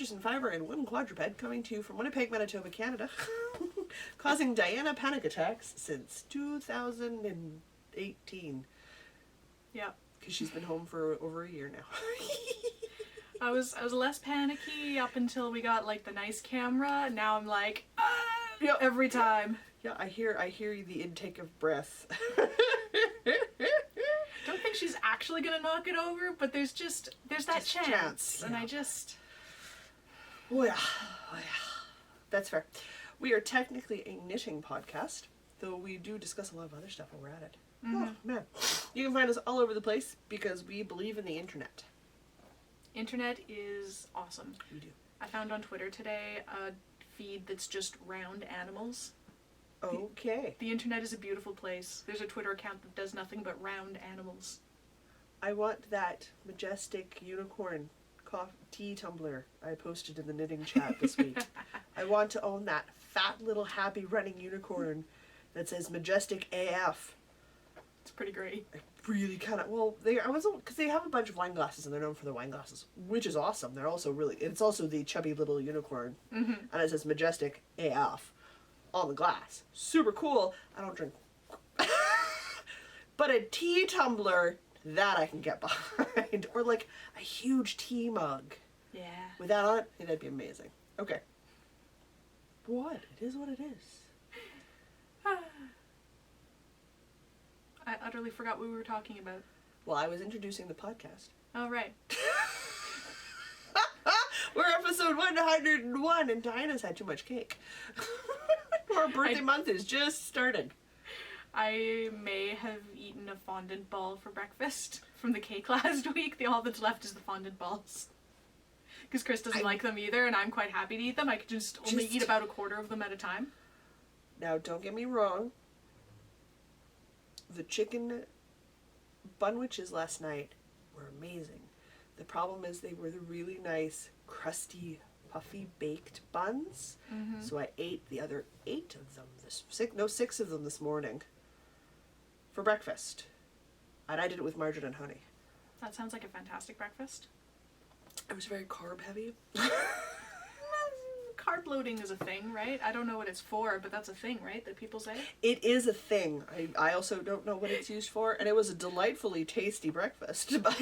citrus and fiber in one quadruped coming to you from Winnipeg, Manitoba, Canada, causing Diana panic attacks since 2018. Yeah. Because she's been home for over a year now. I was less panicky up until we got like the nice camera. Now I'm like, Yep. every time. Yeah, I hear the intake of breath. Don't think she's actually gonna knock it over, but there's that Just chance, and yeah. I just. Oh yeah. That's fair. We are technically a knitting podcast, though we do discuss a lot of other stuff while we're at it. Oh man. You can find us all over the place because we believe in the internet. Internet is awesome. We do. I found on Twitter today a feed that's just round animals. Okay. The internet is a beautiful place. There's a Twitter account that does nothing but round animals. I want that majestic unicorn tea tumbler I posted in the knitting chat this week. I want to own that fat little happy running unicorn that says majestic AF. It's pretty great. I really kind of, well, because they have a bunch of wine glasses and they're known for their wine glasses, which is awesome. They're also it's also the chubby little unicorn. And it says majestic AF on the glass. Super cool. I don't drink. But a tea tumbler, that I can get behind. Or like a huge tea mug. Yeah. With that on it, that'd be amazing. Okay. What? It is what it is. I utterly forgot what we were talking about. Well, I was introducing the podcast. Oh, right. We're episode 101 and Diana's had too much cake. Our birthday month is just starting. I may have eaten a fondant ball for breakfast from the cake last week. All that's left is the fondant balls. Because Chris doesn't like them either, and I'm quite happy to eat them. I could just only eat about a quarter of them at a time. Now, don't get me wrong. The chicken bunwiches last night were amazing. The problem is they were the really nice, crusty, puffy baked buns. So I ate the other 8 of them, 6 of them this morning for breakfast. And I did it with margarine and honey. That sounds like a fantastic breakfast. It was very carb heavy. Carb loading is a thing, right? I don't know what it's for, but that's a thing, right? That people say? It is a thing. I also don't know what it's used for, and it was a delightfully tasty breakfast. But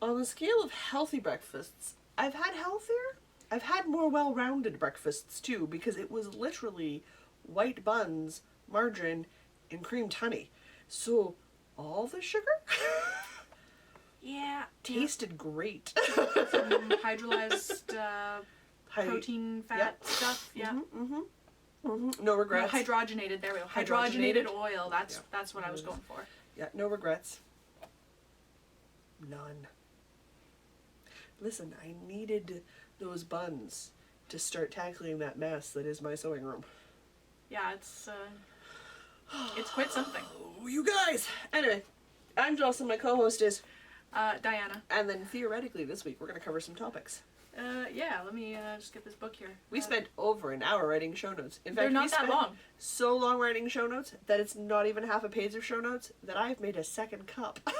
on the scale of healthy breakfasts, I've had healthier. I've had more well-rounded breakfasts too, because it was literally white buns, margarine, and creamed honey. So all the sugar Yeah. tasted great. Some hydrolyzed protein fat stuff. Yeah. No regrets. No, hydrogenated. There we go. Hydrogenated? Hydrogenated oil. That's what I was going for. Yeah, no regrets. None. Listen, I needed those buns to start tackling that mess that is my sewing room. Yeah, it's quite something. Oh, you guys! Anyway, I'm Jocelyn, my co-host is... Diana. And then theoretically this week we're going to cover some topics. Yeah, let me just get this book here. We spent over an hour writing show notes. In fact, they're not we that spent long. So long writing show notes that it's not even half a page of show notes that I've made a second cup of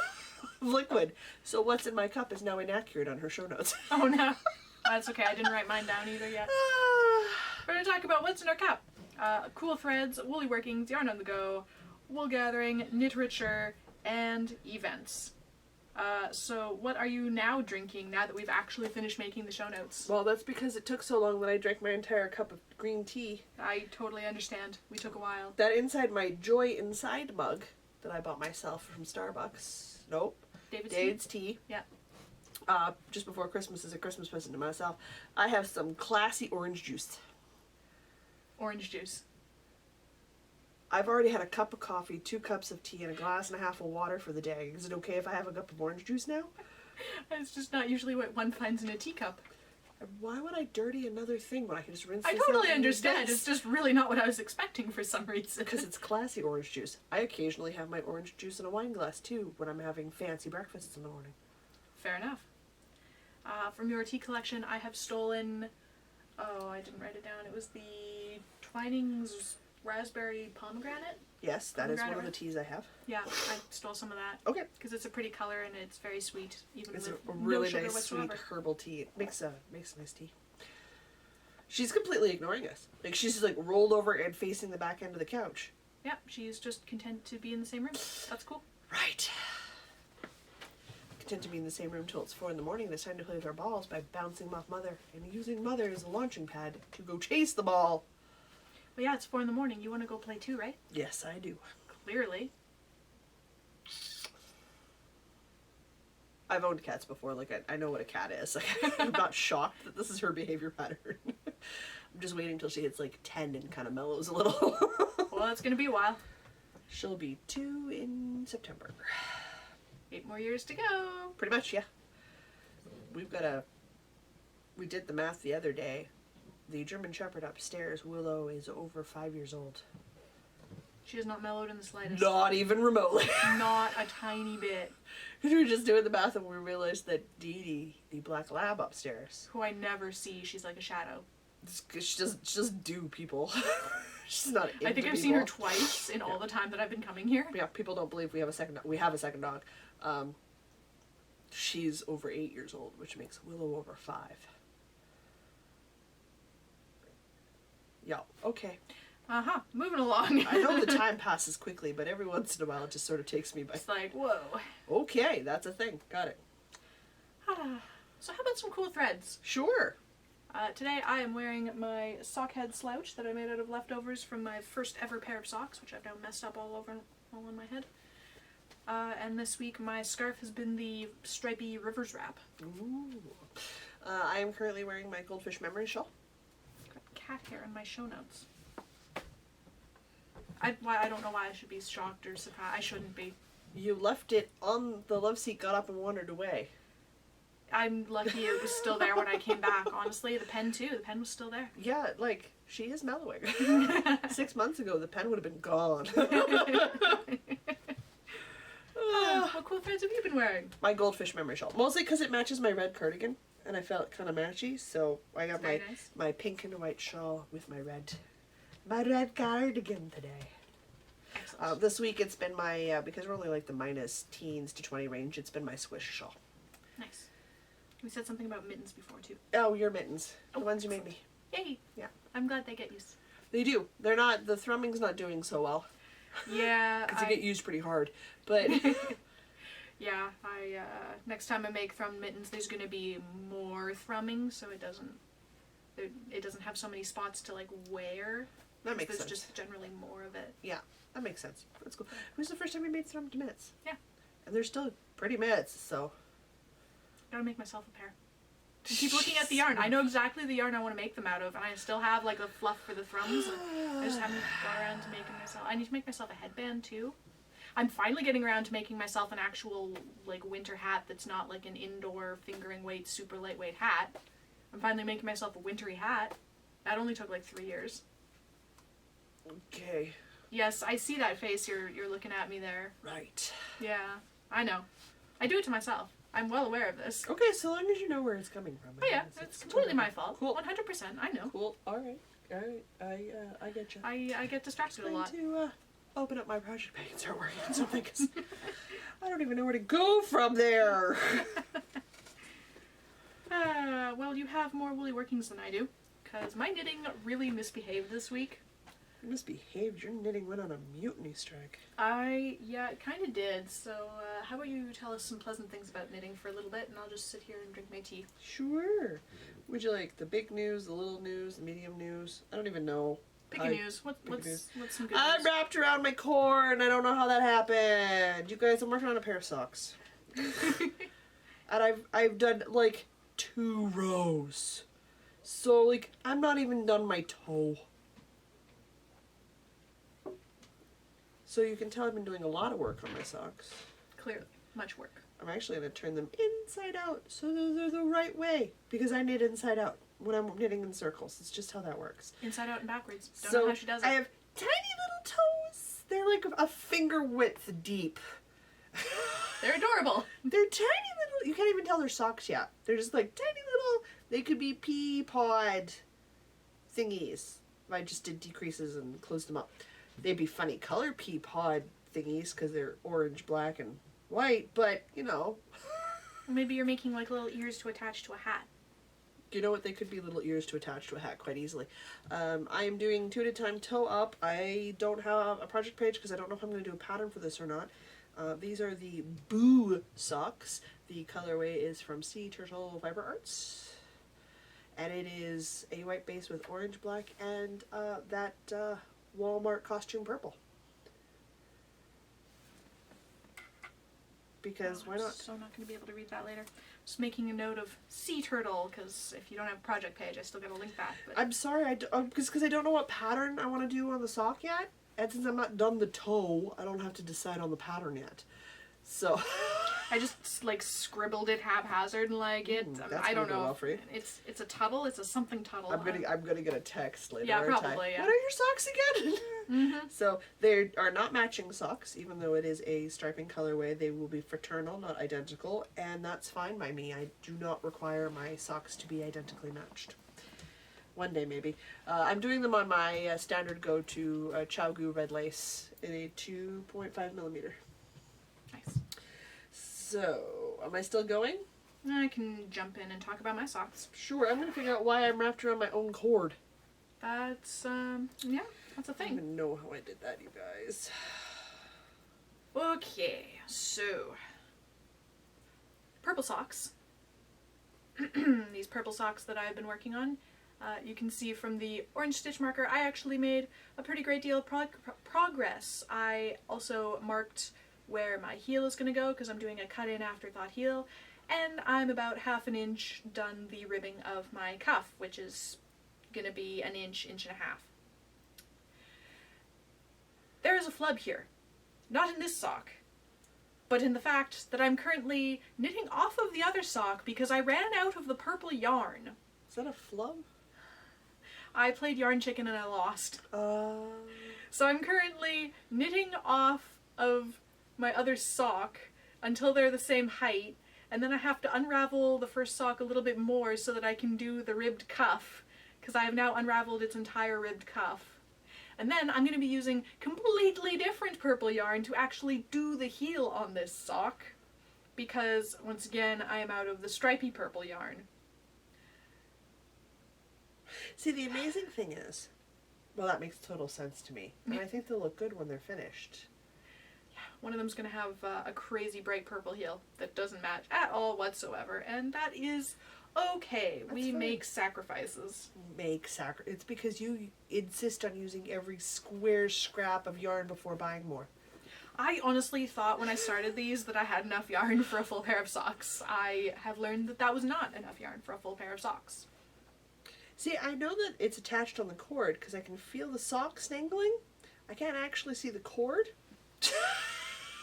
liquid. So what's in my cup is now inaccurate on her show notes. Oh no. That's okay, I didn't write mine down either yet. We're going to talk about what's in our cup. Cool threads, woolly workings, yarn on the go, wool gathering, kniterature, and events. So what are you now drinking now that we've actually finished making the show notes? Well, that's because it took so long that I drank my entire cup of green tea. I totally understand. We took a while. That inside my Joy Inside mug that I bought myself from Starbucks. Nope. David's Tea. Yeah. Just before Christmas as a Christmas present to myself. I have some classy orange juice. Orange juice. I've already had a cup of coffee, 2 cups of tea, and a glass and a half of water for the day. Is it okay if I have a cup of orange juice now? It's just not usually what one finds in a teacup. Why would I dirty another thing when I can just rinse I this totally out and use understand. this? It's just really not what I was expecting for some reason. Because it's classy orange juice. I occasionally have my orange juice in a wine glass too when I'm having fancy breakfasts in the morning. Fair enough. From your tea collection, I have stolen... Oh, I didn't write it down. It was the Twinings raspberry pomegranate. Yes, that is one of the Pomegranate, teas I have. Yeah, I stole some of that. Okay. Because it's a pretty color and it's very sweet, even It's a with really no sugar nice, whatsoever. sweet herbal tea. It makes a nice tea. She's completely ignoring us. Like, she's just, like, rolled over and facing the back end of the couch. Yeah, she's just content to be in the same room. That's cool. Right. Content to be in the same room till it's 4 in the morning. It's time to play with our balls by bouncing them off Mother and using Mother as a launching pad to go chase the ball. But yeah, it's 4 in the morning. You want to go play too, right? Yes, I do. Clearly. I've owned cats before. Like, I know what a cat is. Like, I'm not shocked that this is her behavior pattern. I'm just waiting till she hits, like, 10 and kind of mellows a little. Well, it's gonna be a while. She'll be 2 in September. 8 more years to go. Pretty much, yeah. We did the math the other day. The German Shepherd upstairs, Willow, is over 5 years old. She has not mellowed in the slightest. Not even remotely. Not a tiny bit. We were just doing the math and we realized that Dee Dee, the black lab upstairs, Who I never see. She's like a shadow. she doesn't do people. She's not into I think I've people. seen her twice in all the time that I've been coming here. Yeah, people don't believe we have a second dog. She's over 8 years old, which makes Willow over 5. Yeah, okay. Uh-huh. Moving along. I know the time passes quickly, but every once in a while it just sort of takes me by. It's like, whoa. Okay, that's a thing. Got it. So how about some cool threads? Sure. Today I am wearing my sock head slouch that I made out of leftovers from my first ever pair of socks, which I've now messed up all on my head. And this week my scarf has been the stripy Rivers wrap. Ooh. I am currently wearing my Goldfish Memory shawl. Got cat hair in my show notes. I don't know why I should be shocked or surprised. I shouldn't be. You left it on the love seat, got up and wandered away. I'm lucky it was still there when I came back. Honestly, the pen too. The pen was still there. Yeah, like, she is mellowing. 6 months ago, the pen would have been gone. What cool threads have you been wearing? My Goldfish Memory shawl. Mostly because it matches my red cardigan, and I felt kind of matchy, so I got Very nice. my pink and white shawl with my red cardigan today. Excellent. This week it's been my, because we're only like the minus teens to 20 range, it's been my Swish shawl. Nice. We said something about mittens before too. Oh, your mittens. The Oh. ones you made me. Yay! Yeah. I'm glad they get used. They do. The thrumming's not doing so well. Yeah. Because they get used pretty hard. But Yeah, next time I make thrum mittens, there's gonna be more thrumming, so it doesn't have so many spots to like wear. that makes There's sense. just generally more of it. Yeah, that makes sense. That's cool. It was the first time we made thrummed mitts. Yeah. And they're still pretty mitts, so. Gotta make myself a pair. I keep looking at the yarn. I know exactly the yarn I want to make them out of, and I still have like the fluff for the thrums. I just haven't got around to making myself. I need to make myself a headband too. I'm finally getting around to making myself an actual like winter hat that's not like an indoor fingering weight, super lightweight hat. I'm finally making myself a wintry hat. That only took like 3 years. Okay. Yes, I see that face you're looking at me there. Right. Yeah, I know. I do it to myself. I'm well aware of this. Okay, so long as you know where it's coming from. Oh yeah, guess it's completely my fault. Cool. 100%. I know. Cool. Alright. I get you. I get distracted a lot. To open up my project bag and start working on something because I don't even know where to go from there. Well, you have more woolly workings than I do, because my knitting really misbehaved this week. You misbehaved. Your knitting went on a mutiny strike. Yeah, it kind of did. So, how about you tell us some pleasant things about knitting for a little bit, and I'll just sit here and drink my tea. Sure. Would you like the big news, the little news, the medium news? I don't even know. Big news. What's some good I'm news? wrapped around my core and I don't know how that happened. You guys, I'm working on a pair of socks. And I've done like 2 rows. So like I'm not even done my toe. So you can tell I've been doing a lot of work on my socks. Clearly, much work. I'm actually going to turn them inside out so they're the right way. Because I knit inside out when I'm knitting in circles. It's just how that works. Inside out and backwards. Don't So know how she does it. I have tiny little toes. They're like a finger width deep. They're adorable. They're tiny little, you can't even tell they're socks yet. They're just like tiny little, they could be pea pod thingies. if I just did decreases and closed them up. They'd be funny color pea pod thingies because they're orange, black, and white, but, you know. Maybe you're making like little ears to attach to a hat. You know what? They could be little ears to attach to a hat quite easily. I am doing 2 at a time toe up. I don't have a project page because I don't know if I'm going to do a pattern for this or not. These are the Boo socks. The colorway is from Sea Turtle Fiber Arts. And it is a white base with orange, black, and that Walmart costume purple. Because why not? So I'm not going to be able to read that later. Just making a note of sea turtle, because if you don't have a project page, I still got to link that. But I'm sorry, because I don't know what pattern I want to do on the sock yet. And since I'm not done the toe, I don't have to decide on the pattern yet. So I just like scribbled it haphazard, like it. That's I don't gonna go know. well for you. It's a tuttle. It's a something tuttle. I'm gonna get a text later. Yeah, aren't I? probably, yeah. What are your socks again? Mm-hmm. So they are not matching socks, even though it is a striping colorway. They will be fraternal, not identical, and that's fine by me. I do not require my socks to be identically matched. One day, maybe. I'm doing them on my standard go-to Chowgu red lace in a 2.5 millimeter. Nice. So, am I still going? I can jump in and talk about my socks. Sure, I'm gonna figure out why I'm wrapped around my own cord. That's yeah, that's a I don't thing. even know how I did that, you guys. Okay, so purple socks. These purple socks that I've been working on. You can see from the orange stitch marker, I actually made a pretty great deal of progress. I also marked where my heel is going to go because I'm doing a cut-in afterthought heel, and I'm about 1/2 inch done the ribbing of my cuff, which is going to be an inch, inch and a half. There is a flub here. Not in this sock, but in the fact that I'm currently knitting off of the other sock because I ran out of the purple yarn. Is that a flub? I played Yarn Chicken and I lost. So I'm currently knitting off of my other sock until they're the same height, and then I have to unravel the first sock a little bit more so that I can do the ribbed cuff, because I have now unraveled its entire ribbed cuff. And then I'm going to be using completely different purple yarn to actually do the heel on this sock, because once again I am out of the stripy purple yarn. See, the amazing thing is, well, that makes total sense to me. And I think they'll look good when they're finished. Yeah, one of them's going to have a crazy bright purple heel that doesn't match at all whatsoever, and that is okay. That's we fine. make sacrifices. It's because you insist on using every square scrap of yarn before buying more. I honestly thought when I started these that I had enough yarn for a full pair of socks. I have learned that that was not enough yarn for a full pair of socks. See, I know that it's attached on the cord because I can feel the sock snangling. I can't actually see the cord.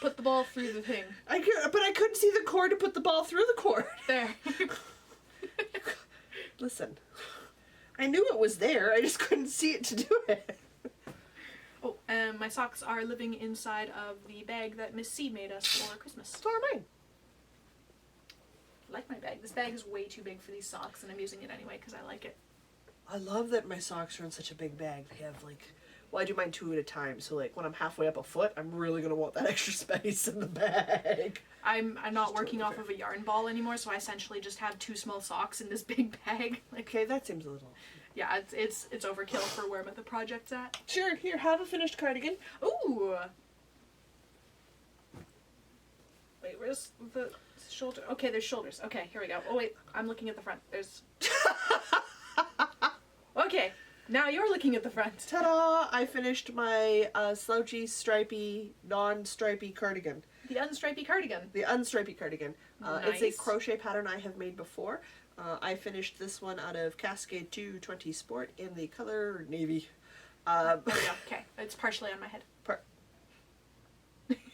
Put the ball through the thing. But I couldn't see the cord to put the ball through the cord. There. Listen, I knew it was there. I just couldn't see it to do it. Oh, my socks are living inside of the bag that Miss C made us for Christmas. So are mine. I like my bag. This bag is way too big for these socks, and I'm using it anyway because I like it. I love that my socks are in such a big bag. They have well, I do mine 2 at a time. So when I'm halfway up a foot, I'm really gonna want that extra space in the bag. I'm not working totally off of a yarn ball anymore, so I essentially just have 2 small socks in this big bag. Okay, that seems a little. Yeah, it's overkill for where the project's at. Sure, here, have a finished cardigan. Ooh. Wait, where's the shoulder? Okay, there's shoulders. Okay, here we go. Oh wait, I'm looking at the front. There's. Okay, now you're looking at the front. Ta-da! I finished my slouchy, stripy, non-stripy cardigan. The unstripy cardigan. The unstripy cardigan. It's a Nice. crochet pattern I have made before. I finished this one out of Cascade 220 Sport in the color navy. There we go. Okay, it's partially on my head.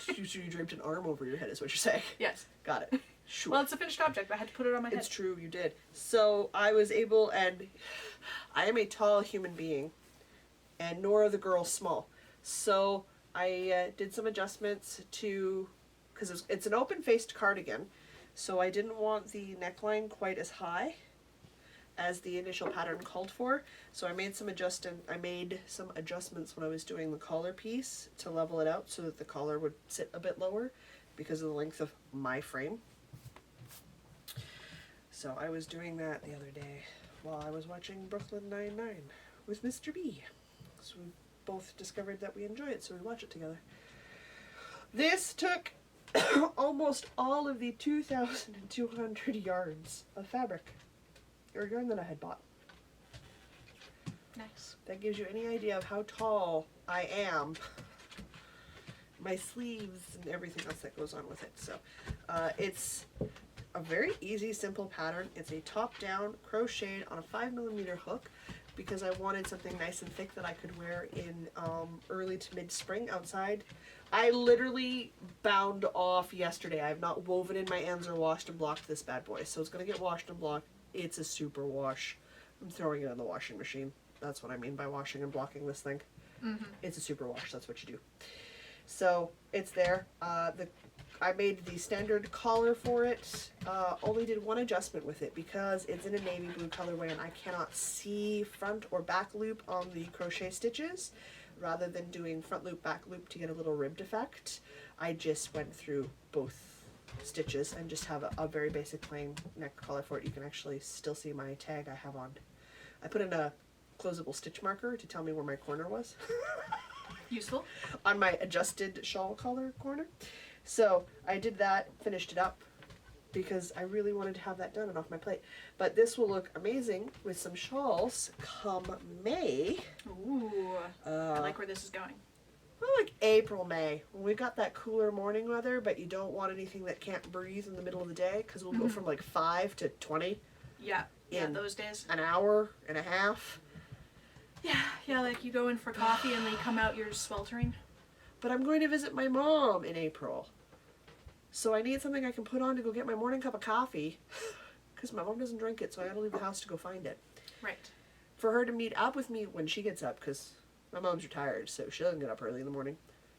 You draped an arm over your head is what you're saying. Yes. Got it. Sure. Well, it's a finished object. I had to put it on my head. It's true, you did. So I was able, and I am a tall human being, and nor are the girls small. So I did some adjustments because it's an open-faced cardigan, so I didn't want the neckline quite as high. as the initial pattern called for. So I made some adjustments when I was doing the collar piece to level it out so that the collar would sit a bit lower because of the length of my frame. So I was doing that the other day while I was watching Brooklyn Nine-Nine with Mr. B. So we both discovered that we enjoy it, so we watch it together. This took almost all of the 2,200 yards of fabric or yarn that I had bought. Nice. That gives you any idea of how tall I am. My sleeves and everything else that goes on with it. So it's a very easy, simple pattern. It's a top-down crocheted on a 5mm hook because I wanted something nice and thick that I could wear in early to mid-spring outside. I literally bound off yesterday. I have not woven in my ends or washed and blocked this bad boy. So it's going to get washed and blocked. It's a super wash. I'm throwing it in the washing machine. That's what I mean by washing and blocking this thing. Mm-hmm. It's a super wash. That's what you do. So it's there. I made the standard collar for it. Only did one adjustment with it because it's in a navy blue colorway and I cannot see front or back loop on the crochet stitches. Rather than doing front loop, back loop to get a little ribbed effect, I just went through both stitches and just have a very basic plain neck collar for it. You can actually still see my tag I have on. I put in a closable stitch marker to tell me where my corner was. Useful. On my adjusted shawl collar corner. So I did that, finished it up, because I really wanted to have that done and off my plate. But this will look amazing with some shawls come May. Ooh. I like where this is going. Well, like April, May. When we got that cooler morning weather, but you don't want anything that can't breathe in the middle of the day, because we'll go from like 5 to 20 Yeah. Yeah, in those days. an hour and a half. Yeah, like you go in for coffee and then you come out, you're sweltering. But I'm going to visit my mom in April. So I need something I can put on to go get my morning cup of coffee. Because my mom doesn't drink it, so I gotta leave the house to go find it. Right. For her to meet up with me when she gets up, because my mom's retired, so she doesn't get up early in the morning.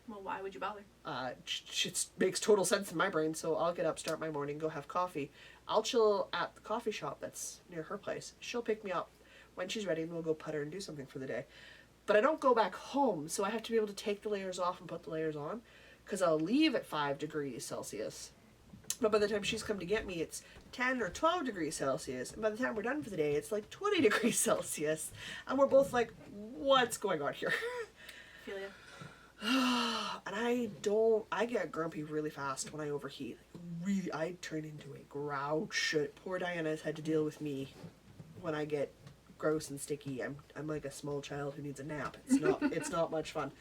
Well, why would you bother? It makes total sense in my brain, so I'll get up, start my morning, go have coffee. I'll chill at the coffee shop that's near her place. She'll pick me up when she's ready, and we'll go putter and do something for the day. But I don't go back home, so I have to be able to take the layers off and put the layers on, because I'll leave at 5 degrees Celsius. But by the time she's come to get me, it's 10 or 12 degrees Celsius. And by the time we're done for the day, it's like 20 degrees Celsius. And we're both like, what's going on here? Feel ya. And I get grumpy really fast when I overheat. Really, I turn into a grouch. Poor Diana's had to deal with me when I get gross and sticky. I'm like a small child who needs a nap. It's not much fun.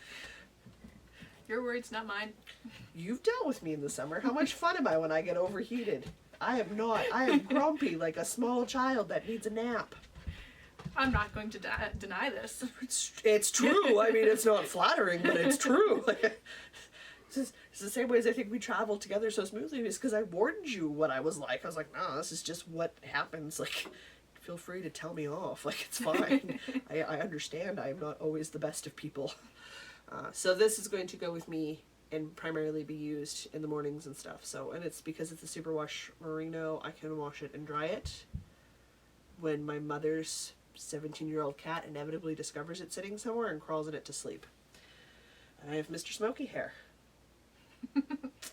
Your words, not mine. You've dealt with me in the summer. How much fun am I when I get overheated? I am not. I am grumpy like a small child that needs a nap. I'm not going to deny this. It's true. I mean, it's not flattering, but it's true. It's the same way as I think we traveled together so smoothly is because I warned you what I was like. I was like, no, this is just what happens. Like, feel free to tell me off. Like, it's fine. I understand. I am not always the best of people. So this is going to go with me and primarily be used in the mornings and stuff. So, and it's because it's a superwash merino, I can wash it and dry it. When my mother's 17-year-old cat inevitably discovers it sitting somewhere and crawls in it to sleep. And I have Mr. Smoky hair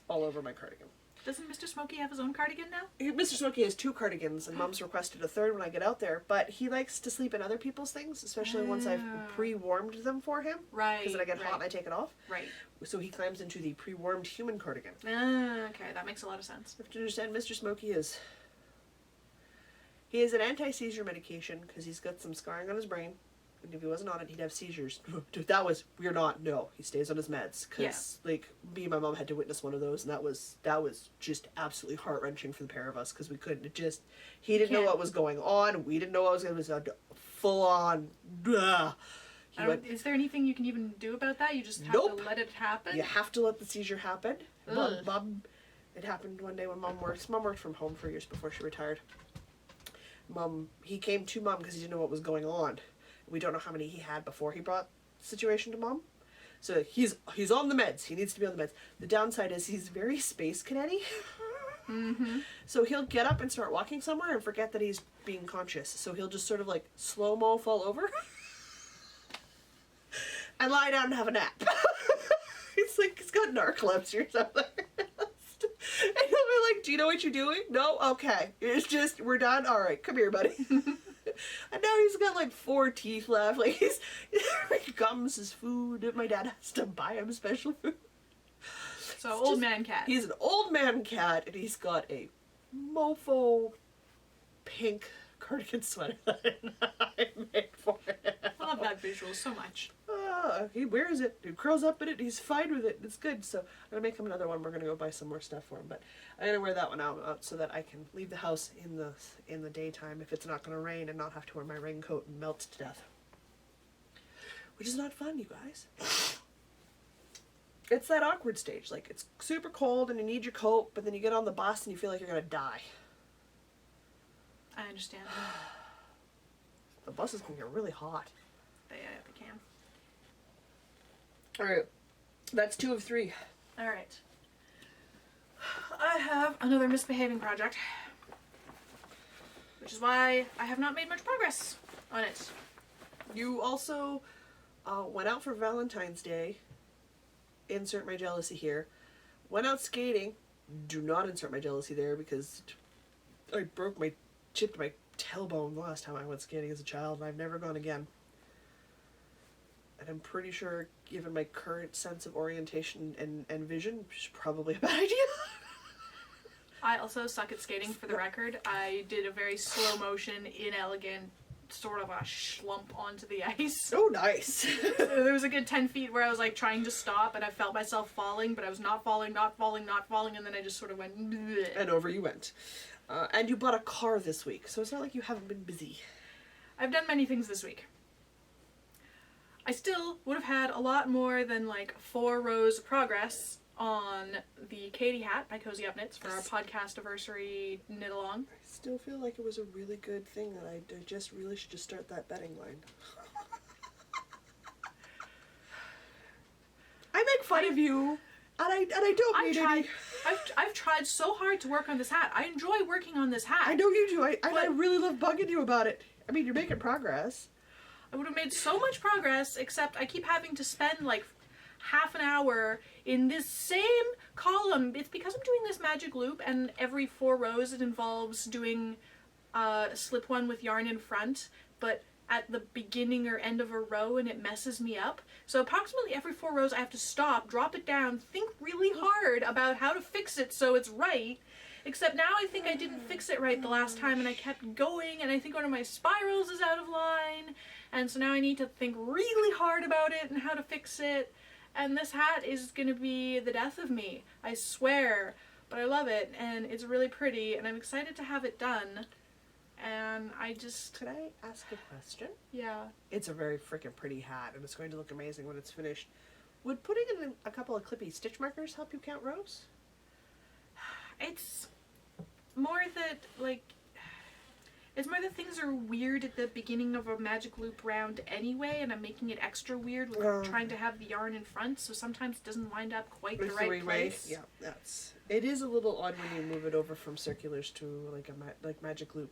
all over my cardigan. Doesn't Mr. Smokey have his own cardigan now? Mr. Smokey has 2 cardigans, and Mom's requested a third when I get out there. But he likes to sleep in other people's things, especially once I've pre-warmed them for him. Right. Because then I get hot and I take it off. Right. So he climbs into the pre-warmed human cardigan. Okay, that makes a lot of sense. You have to understand, Mr. Smokey is... He is an anti-seizure medication because he's got some scarring on his brain. And if he wasn't on it, he'd have seizures. We're not, no. He stays on his meds. Because, like, me and my mom had to witness one of those, and that was just absolutely heart-wrenching for the pair of us, because we couldn't, he didn't know what was going on, we didn't know what was going on, it was full-on, is there anything you can even do about that? You just have to let it happen? You have to let the seizure happen. Mom, it happened one day when Mom worked from home for years before she retired. He came to Mom because he didn't know what was going on. We don't know how many he had before he brought the situation to Mom. So he's on the meds. He needs to be on the meds. The downside is he's very space cadet-y. Mm-hmm. So he'll get up and start walking somewhere and forget that he's being conscious. So he'll just sort of like slow-mo fall over and lie down and have a nap. It's like he's got narcolepsy or something. And he'll be like, do you know what you're doing? No? Okay. It's just, we're done? Alright, come here, buddy. And now he's got like 4 teeth left. Like he gums his food. And my dad has to buy him special food. So old man cat. He's an old man cat, and he's got a mofo pink cardigan sweater that I made for him. I love that visual so much. He wears it. He curls up in it. He's fine with it. It's good. So I'm gonna make him another one. We're gonna go buy some more stuff for him. But I'm gonna wear that one out so that I can leave the house in the daytime if it's not gonna rain and not have to wear my raincoat and melt to death. Which is not fun, you guys. It's that awkward stage. Like, it's super cold and you need your coat, but then you get on the bus and you feel like you're gonna die. I understand. The buses can get really hot. They can. Alright. That's 2 of 3. Alright. I have another misbehaving project. Which is why I have not made much progress on it. You also went out for Valentine's Day. Insert my jealousy here. Went out skating. Do not insert my jealousy there because I chipped my tailbone the last time I went skating as a child, and I've never gone again. And I'm pretty sure, given my current sense of orientation and vision, it's probably a bad idea. I also suck at skating, for the record. I did a very slow motion, inelegant, sort of a schlump onto the ice. Oh, nice. There was a good 10 feet where I was like trying to stop and I felt myself falling, but I was not falling, and then I just sort of went bleh. And over you went. And you bought a car this week, so it's not like you haven't been busy. I've done many things this week. I still would have had a lot more than like 4 rows of progress on the Katie hat by Cozy Up Knits for our podcast anniversary knit along. I still feel like it was a really good thing that I just really should just start that betting line. I make fun of you, and I don't mean any. I've tried so hard to work on this hat. I enjoy working on this hat. I know you do. I really love bugging you about it. I mean, you're making progress. I would have made so much progress, except I keep having to spend like half an hour in this same column. It's because I'm doing this magic loop, and every 4 rows it involves doing slip one with yarn in front, but at the beginning or end of a row, and it messes me up. So approximately every 4 rows I have to stop, drop it down, think really hard about how to fix it so it's right. Except now I think I didn't fix it right the last time, and I kept going, and I think one of my spirals is out of line, and so now I need to think really hard about it and how to fix it. And this hat is gonna be the death of me, I swear. But I love it, and it's really pretty, and I'm excited to have it done. And I just... Could I ask a question? Yeah. It's a very freaking pretty hat, and it's going to look amazing when it's finished. Would putting in a couple of clippy stitch markers help you count rows? It's more that, like... It's more that things are weird at the beginning of a magic loop round anyway, and I'm making it extra weird with trying to have the yarn in front, so sometimes it doesn't wind up quite the right place. Yeah, it is a little odd when you move it over from circulars to like magic loop,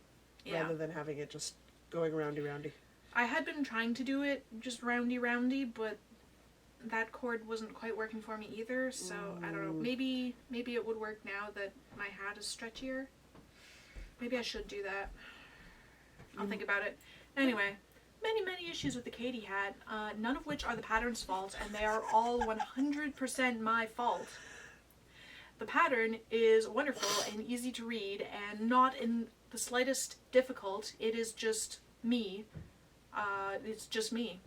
rather than having it just going roundy. I had been trying to do it just roundy, but that cord wasn't quite working for me either, so I don't know. Maybe it would work now that my hat is stretchier. Maybe I should do that. I'll think about it. Anyway, many issues with the Katie hat, none of which are the pattern's fault, and they are all 100% my fault. The pattern is wonderful and easy to read, and not in the slightest difficult. It is just me. It's just me.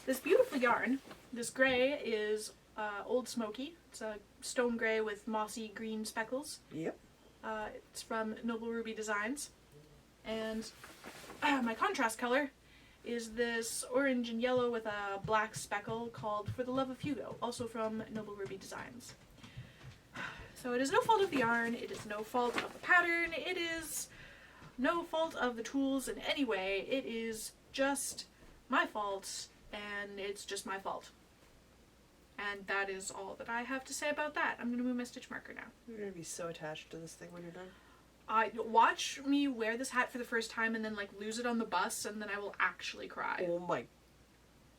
This beautiful yarn, this gray, is Old Smoky. It's a stone gray with mossy green speckles. Yep. It's from Noble Ruby Designs. And my contrast color is this orange and yellow with a black speckle called For the Love of Hugo, also from Noble Ruby Designs. So it is no fault of the yarn, it is no fault of the pattern, it is no fault of the tools in any way, it is just my fault, and it's just my fault. And that is all that I have to say about that. I'm going to move my stitch marker now. You're going to be so attached to this thing when you're done. Watch me wear this hat for the first time and then like lose it on the bus, and then I will actually cry. Oh my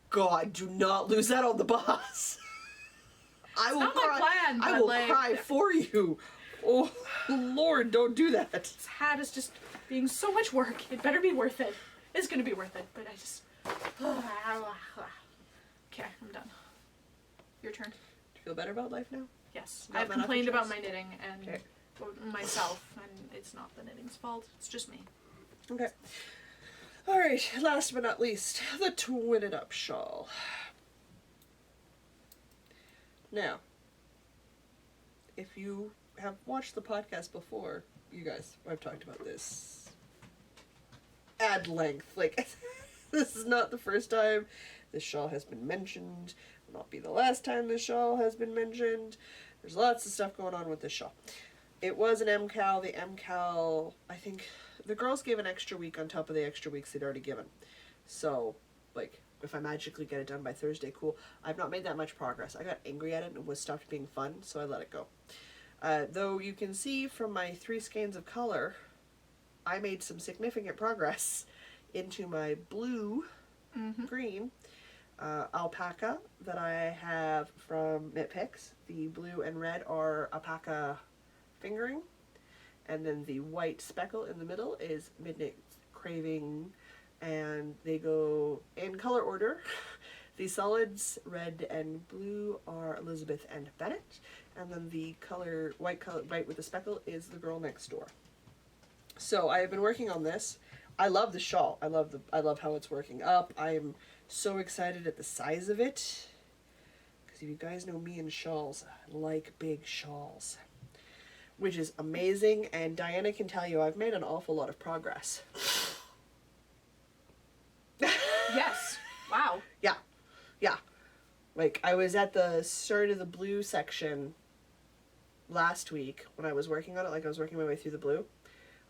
God, do not lose that on the bus. I will not my cry. plan, I but, will like- cry for you. Oh Lord, don't do that. This hat is just being so much work. It better be worth it. It's gonna be worth it, but I just. Okay, I'm done. Your turn. Do you feel better about life now? Yes, Not I've enough complained about insurance? my knitting and Okay. myself, and it's not the knitting's fault. It's just me. Okay. Alright, last but not least, the Twin It Up shawl. Now, if you have watched the podcast before, you guys, I've talked about this at length. Like, this is not the first time this shawl has been mentioned. Will not be the last time this shawl has been mentioned. There's lots of stuff going on with this shawl. It was an MCAL. The MCAL, I think, the girls gave an extra week on top of the extra weeks they'd already given. So, like, if I magically get it done by Thursday, cool. I've not made that much progress. I got angry at it and it was stopped being fun, so I let it go. Though you can see from my 3 skeins of color, I made some significant progress into my blue green alpaca that I have from Knit Picks. The blue and red are alpaca fingering, and then the white speckle in the middle is Midnight Craving, and they go in color order. The solids, red and blue, are Elizabeth and Bennett, and then the white with the speckle is the girl next door. So I have been working on this. I love the shawl. I love how it's working up. I'm so excited at the size of it, because if you guys know me and shawls, I like big shawls, which is amazing. And Diana can tell you I've made an awful lot of progress. Yes. Wow. Yeah. Like, I was at the start of the blue section last week when I was working on it, like I was working my way through the blue,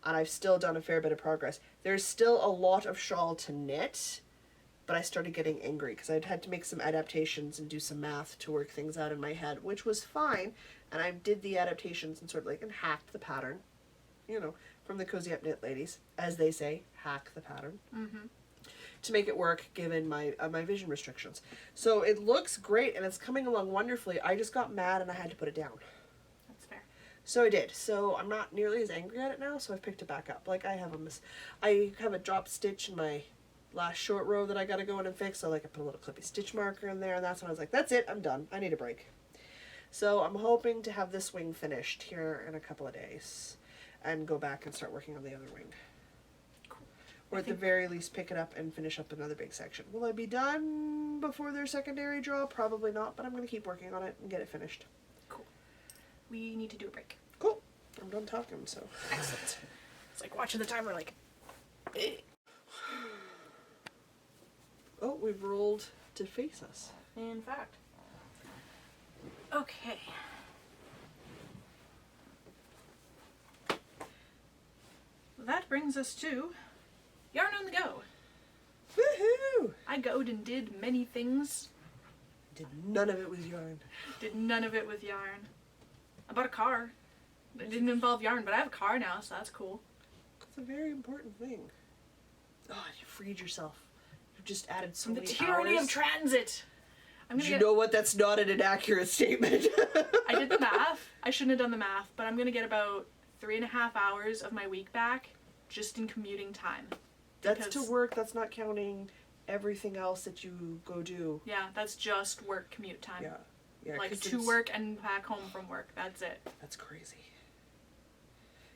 and I've still done a fair bit of progress. There's still a lot of shawl to knit, but I started getting angry because I'd had to make some adaptations and do some math to work things out in my head, which was fine, and I did the adaptations and sort of like and hacked the pattern, you know, from the Cozy Up Knit ladies, as they say, hack the pattern. To make it work given my my vision restrictions. So it looks great and it's coming along wonderfully. I just got mad and I had to put it down. That's fair. So I did. So I'm not nearly as angry at it now, so I've picked it back up. Like I have a drop stitch in my last short row that I gotta go in and fix. So like I put a little clippy stitch marker in there, and that's when I was like, that's it, I'm done. I need a break. So I'm hoping to have this wing finished here in a couple of days and go back and start working on the other wing. Or at the very least pick it up and finish up another big section. Will I be done before their secondary draw? Probably not, but I'm going to keep working on it and get it finished. Cool. We need to do a break. Cool. I'm done talking, so. Excellent. It's like watching the timer like... eh. Oh, we've rolled to face us. In fact. Okay. That brings us to Yarn on the Go. Woohoo! I goed and did many things. None of it was yarn. Did none of it with yarn. I bought a car. It didn't involve yarn, but I have a car now, so that's cool. It's a very important thing. Oh, you freed yourself. You've just added so From the many tyranny hours. of transit. I'm Did gonna you get... know what? That's not an inaccurate statement. I did the math. I shouldn't have done the math, but I'm gonna get about 3.5 hours of my week back just in commuting time. That's Because- to work. That's not counting everything else that you go do. Yeah, that's just work commute time. Yeah. Yeah. Like 'cause to it's- work and back home from work. That's it. That's crazy.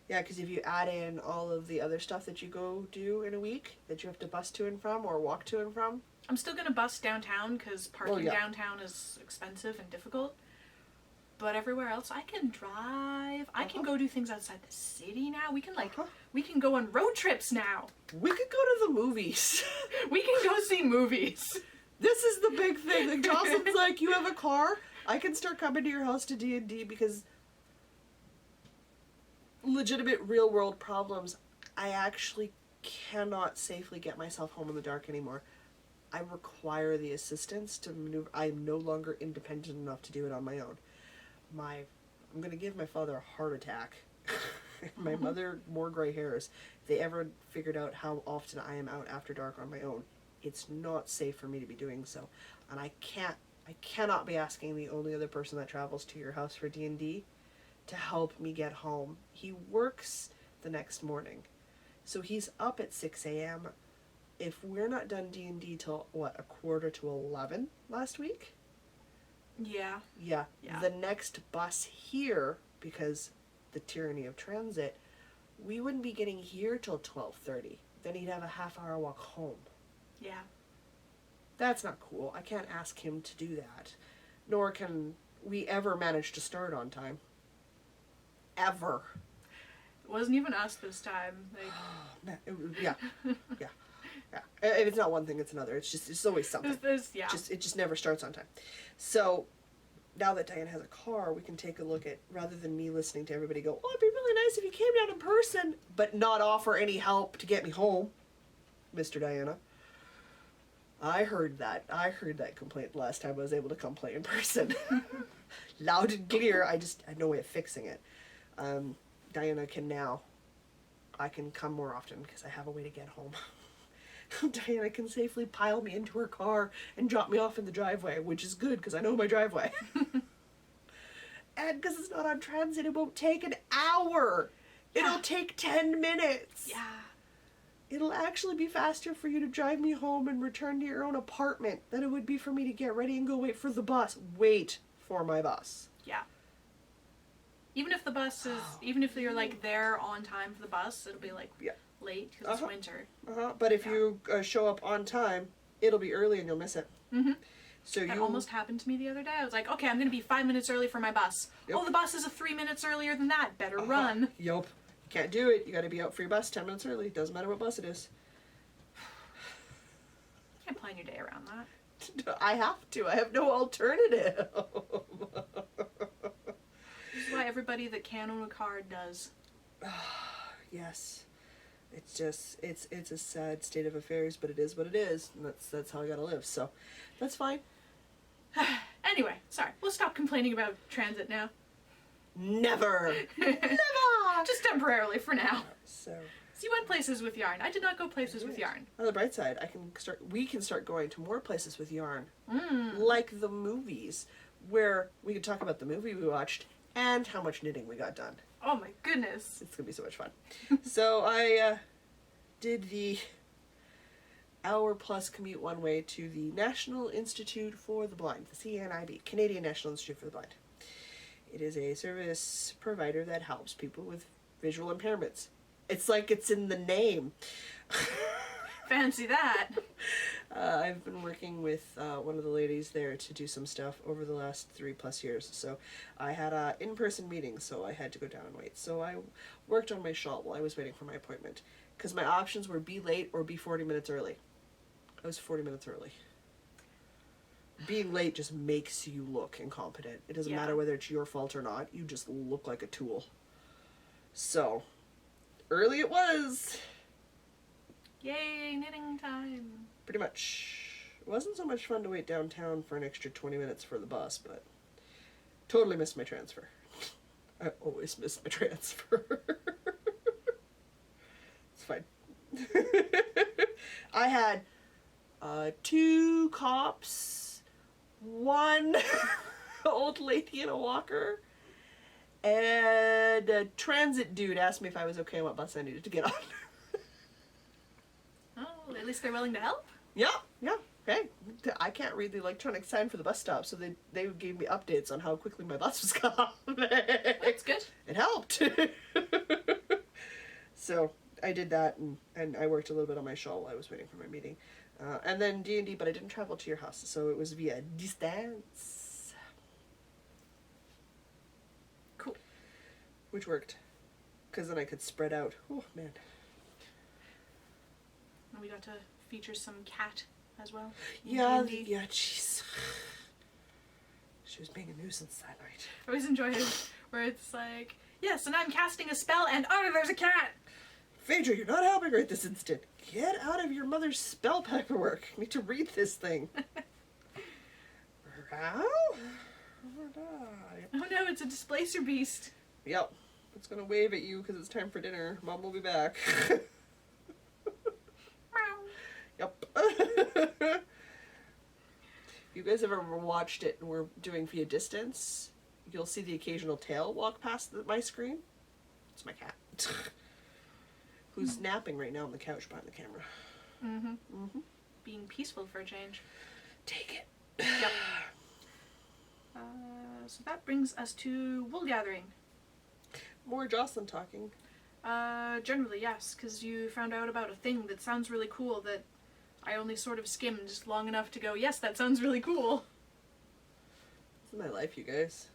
Yeah, because if you add in all of the other stuff that you go do in a week that you have to bus to and from or walk to and from. I'm still gonna bus downtown because parking Well, yeah. downtown is expensive and difficult. But everywhere else, I can drive. I can go do things outside the city now. We can we can go on road trips now. We could go to the movies. We can go see movies. This is the big thing. Like Jocelyn's like, you have a car? I can start coming to your house to D&D because legitimate real world problems, I actually cannot safely get myself home in the dark anymore. I require the assistance to maneuver. I'm no longer independent enough to do it on my own. I'm gonna give my father a heart attack My mother, more gray hairs. If they ever figured out how often I am out after dark on my own, it's not safe for me to be doing so. And I cannot be asking the only other person that travels to your house for D&D to help me get home. He works the next morning. So he's up at 6 a.m. If we're not done D&D till, what, 11:45 last week? Yeah. Yeah. Yeah. The next bus here, because the tyranny of transit, we wouldn't be getting here till 12:30. Then he'd have a half-hour walk home. Yeah. That's not cool. I can't ask him to do that. Nor can we ever manage to start on time. Ever. It wasn't even us this time. Like, Yeah. Yeah. Yeah. If it's not one thing, it's another. It's always something. yeah. It just never starts on time. So now that Diane has a car, we can take a look at, rather than me listening to everybody go, oh, it'd be really nice if you came down in person, but not offer any help to get me home, Mr. Diana. I heard that complaint last time I was able to come play in person. Loud and clear. I had no way of fixing it. Diana can now. I can come more often because I have a way to get home. Diana can safely pile me into her car and drop me off in the driveway, which is good because I know my driveway. And because it's not on transit, it won't take an hour. It'll take 10 minutes. Yeah. It'll actually be faster for you to drive me home and return to your own apartment than it would be for me to get ready and go wait for the bus. Wait for my bus. Yeah. Even if the bus is, even if you're like there on time for the bus, it'll be like late because it's winter. But if you show up on time, it'll be early and you'll miss it. Mm-hmm. So that almost happened to me the other day. I was like, okay, I'm going to be 5 minutes early for my bus. Yep. Oh, the bus is 3 minutes earlier than that. Better run. Yup. You can't do it. You got to be out for your bus 10 minutes early. Doesn't matter what bus it is. You can't plan your day around that. I have to. I have no alternative. This is why everybody that can own a car does. Yes. It's just, it's a sad state of affairs, but it is what it is. And that's how I gotta live. So, that's fine. Anyway, sorry. We'll stop complaining about transit now. Never! Never! Just temporarily for now. So you went places with Yarn. I did not go places with Yarn. on the bright side, we can start going to more places with Yarn. Mm. Like the movies, where we could talk about the movie we watched and how much knitting we got done. Oh my goodness. It's gonna be so much fun. So I did the hour-plus commute one way to the National Institute for the Blind, the CNIB, Canadian National Institute for the Blind. It is a service provider that helps people with visual impairments. It's like it's in the name. Fancy that. I've been working with one of the ladies there to do some stuff over the last 3+ years. So I had a in-person meeting, so I had to go down and wait. So I worked on my shawl while I was waiting for my appointment. Because my options were be late or be 40 minutes early. I was 40 minutes early. Being late just makes you look incompetent. It doesn't matter whether it's your fault or not. You just look like a tool. So, early it was. Yay, knitting time. Pretty much. It wasn't so much fun to wait downtown for an extra 20 minutes for the bus, but totally missed my transfer. I always miss my transfer. It's fine. I had 2 cops, 1 old lady in a walker, and a transit dude asked me if I was okay on what bus I needed to get on. Oh, at least they're willing to help? Yeah. Hey, I can't read the electronic sign for the bus stop, so they gave me updates on how quickly my bus was coming. That's good. It helped. So I did that, and I worked a little bit on my shawl while I was waiting for my meeting. And then D&D, but I didn't travel to your house, so it was via distance. Cool. Which worked, because then I could spread out. Oh, man. And we got to feature some cat as well. Yeah, D&D. yeah, jeez. She was being a nuisance that night. I always enjoy it where it's like, yes, and I'm casting a spell, and oh, there's a cat! Phaedra, you're not helping right this instant. Get out of your mother's spell paperwork. I need to read this thing. How? Oh no, it's a displacer beast. Yep. It's gonna wave at you because it's time for dinner. Mom will be back. Yep. If you guys have ever watched it and we're doing via distance, you'll see the occasional tail walk past my screen. It's my cat. Who's napping right now on the couch behind the camera. Being peaceful for a change. Take it. Yep. So that brings us to wool gathering. More Jocelyn talking. Generally, yes, because you found out about a thing that sounds really cool that I only sort of skimmed just long enough to go, yes, that sounds really cool. This is my life, you guys.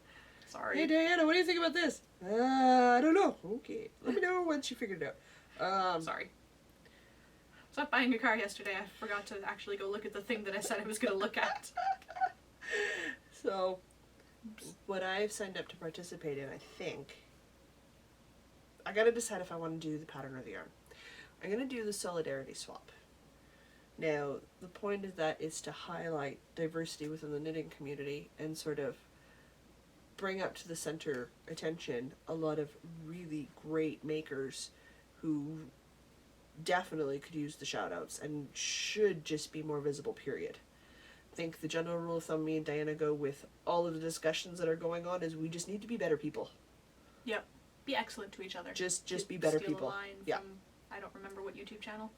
Sorry. Hey, Diana, what do you think about this? I don't know. Okay. Let me know once you figured it out. Sorry. I was out buying a car yesterday. I forgot to actually go look at the thing that I said I was going to look at. So, what I've signed up to participate in, I think, I gotta decide if I want to do the pattern or the yarn. I'm gonna do the solidarity swap. Now, the point of that is to highlight diversity within the knitting community and sort of bring up to the center attention a lot of really great makers who definitely could use the shout outs and should just be more visible, period. I think the general rule of thumb me and Diana go with all of the discussions that are going on is we just need to be better people. Yep. Be excellent to each other. Just To be better steal a people. line Yeah. from, I don't remember what YouTube channel.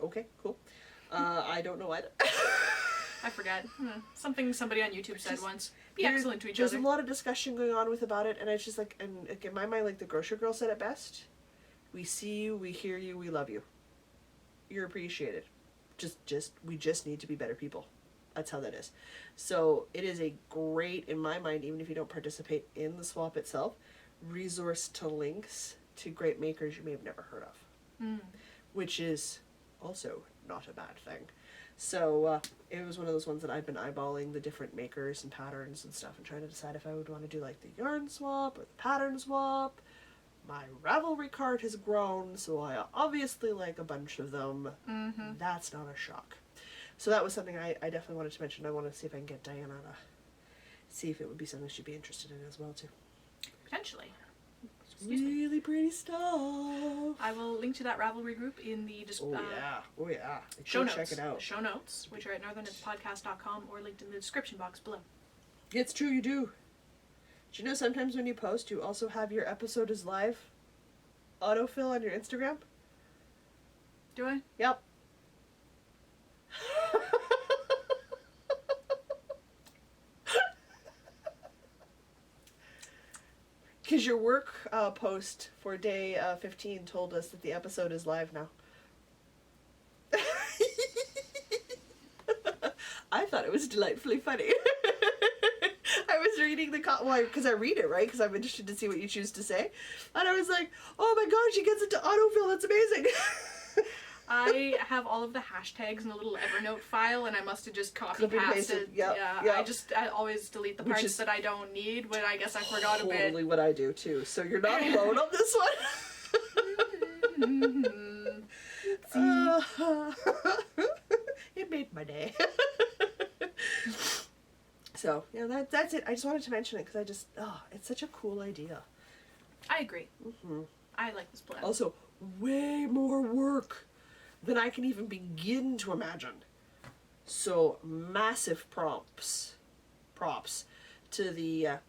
Okay, cool. I don't know either. I forget. Somebody on YouTube said once. Be There's- excellent to each There's other. a lot of discussion going on with about it, and it's just like, and like, in my mind, like the grocery girl said it best. We see you, we hear you, we love you. You're appreciated. We just need to be better people. That's how that is. So it is a great, in my mind, even if you don't participate in the swap itself, resource to links to great makers you may have never heard of. Which is also not a bad thing. So it was one of those ones that I've been eyeballing the different makers and patterns and stuff and trying to decide if I would want to do like the yarn swap or the pattern swap. My Ravelry card has grown, so I obviously like a bunch of them. That's not a shock. So that was something I definitely wanted to mention. I want to see if I can get Diana to see if it would be something she'd be interested in as well too. Potentially. It's really pretty stuff. I will link to that Ravelry group in the Oh yeah. show Go notes. check it out. Show notes, which are at northernpodcast.com or linked in the description box below. It's true, you do. Do you know sometimes when you post, you also have your episode is live autofill on your Instagram? Do I? Yep. Because your work post for day 15 told us that the episode is live now. I thought it was delightfully funny. I was reading the because I read it, right? Because I'm interested to see what you choose to say. And I was like, oh my gosh, she gets it to autofill. That's amazing. I have all of the hashtags in a little Evernote file, and I must have just copy Copy and pasted. pasted, yep, Yeah, yep. I always delete the Which parts is that I don't need, but I guess I forgot a bit. Totally what I do too. So you're not alone on this one. It made my day. So yeah, that's it. I just wanted to mention it because it's such a cool idea. I agree. Mm-hmm. I like this plan. Also, way more work than I can even begin to imagine. So massive props to the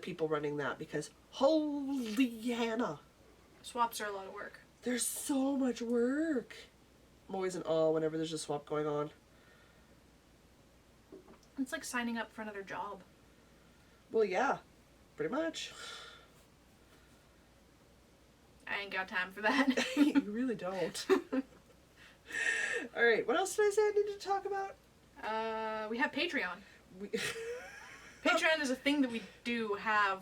people running that because holy Hannah, Swaps are a lot of work. there's so much work. I'm always in awe whenever there's a swap going on. It's like signing up for another job. Well, yeah, pretty much. I ain't got time for that. You really don't. All right, what else did I say I needed to talk about? We have Patreon. We Patreon is a thing that we do have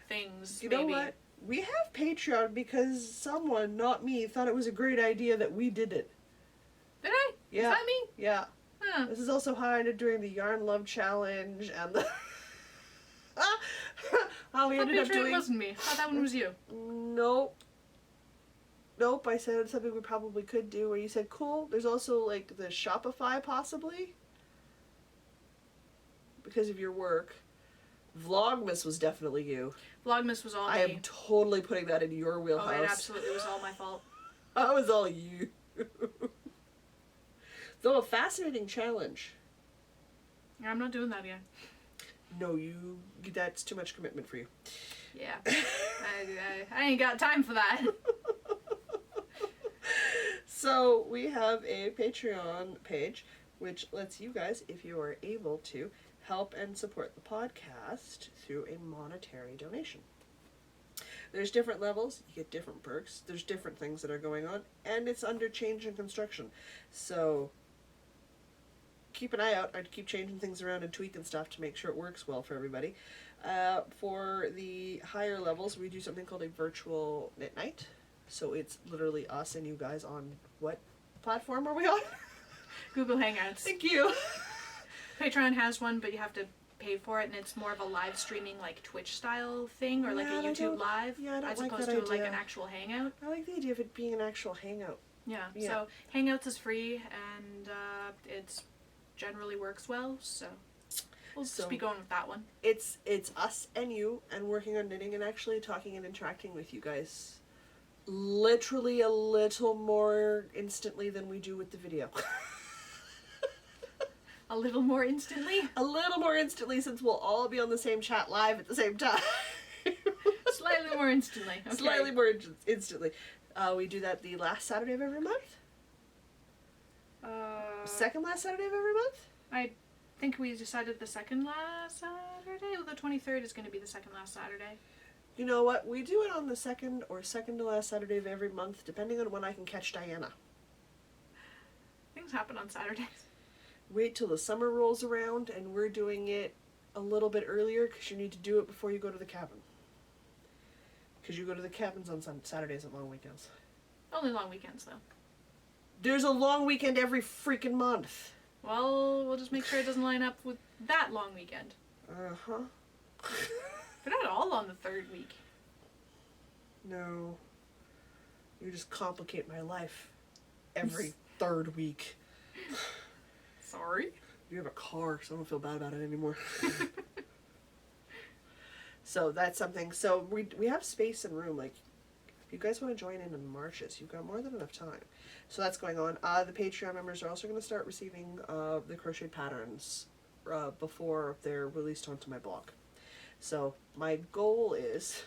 things, You maybe. know what? We have Patreon because someone, not me, thought it was a great idea that we did it. Did I? Yeah. Is that me? Yeah. Huh. This is also how I did during the Yarn Love Challenge and the... how we That ended up Patreon doing... wasn't me. I thought that one was you. Nope, I said something we probably could do where you said, cool, there's also like the Shopify possibly. Because of your work. Vlogmas was definitely you. Vlogmas was all I me. am totally putting that in your Oh, wheelhouse. it absolutely was all my fault. That was all you. Though a fascinating challenge. I'm not doing that again. No, that's too much commitment for you. Yeah. I ain't got time for that. So we have a Patreon page which lets you guys, if you are able to, help and support the podcast through a monetary donation. There's different levels, you get different perks, there's different things that are going on, and it's under change and construction. So keep an eye out. I'd keep changing things around and tweaking stuff to make sure it works well for everybody. For the higher levels, we do something called a virtual knit night. So it's literally us and you guys on what platform are we on? Google Hangouts. Thank you. Patreon has one, but you have to pay for it, and it's more of a live streaming, like Twitch style thing, or like Yeah, a I YouTube don't- live, yeah, I don't as like opposed that to like idea. an actual hangout. I like the idea of it being an actual hangout. Yeah. Yeah. So Hangouts is free, and it's generally works well. So we'll So- just be going with that one. It's us and you and working on knitting and actually talking and interacting with you guys. Literally a little more instantly than we do with the video. A little more instantly. A little more instantly since we'll all be on the same chat live at the same time. Slightly more instantly. Okay. Slightly more instantly. We do that the last Saturday of every month. Second last Saturday of every month. I think we decided the second last Saturday. Well, the 23rd is going to be the second last Saturday. You know what? We do it on the second or second to last Saturday of every month, depending on when I can catch Diana. Things happen on Saturdays. Wait till the summer rolls around, and we're doing it a little bit earlier because you need to do it before you go to the cabin. Because you go to the cabins on Saturdays and long weekends. Only long weekends, though. There's a long weekend every freaking month. Well, we'll just make sure it doesn't line up with that long weekend. Uh-huh. They're not all on the third week. No. You just complicate my life every third week. Sorry. You have a car, so I don't feel bad about it anymore. So that's something. So we have space and room. Like, if you guys want to join in Marches, you've got more than enough time. So that's going on. The Patreon members are also going to start receiving the crocheted patterns before they're released onto my blog. So my goal is,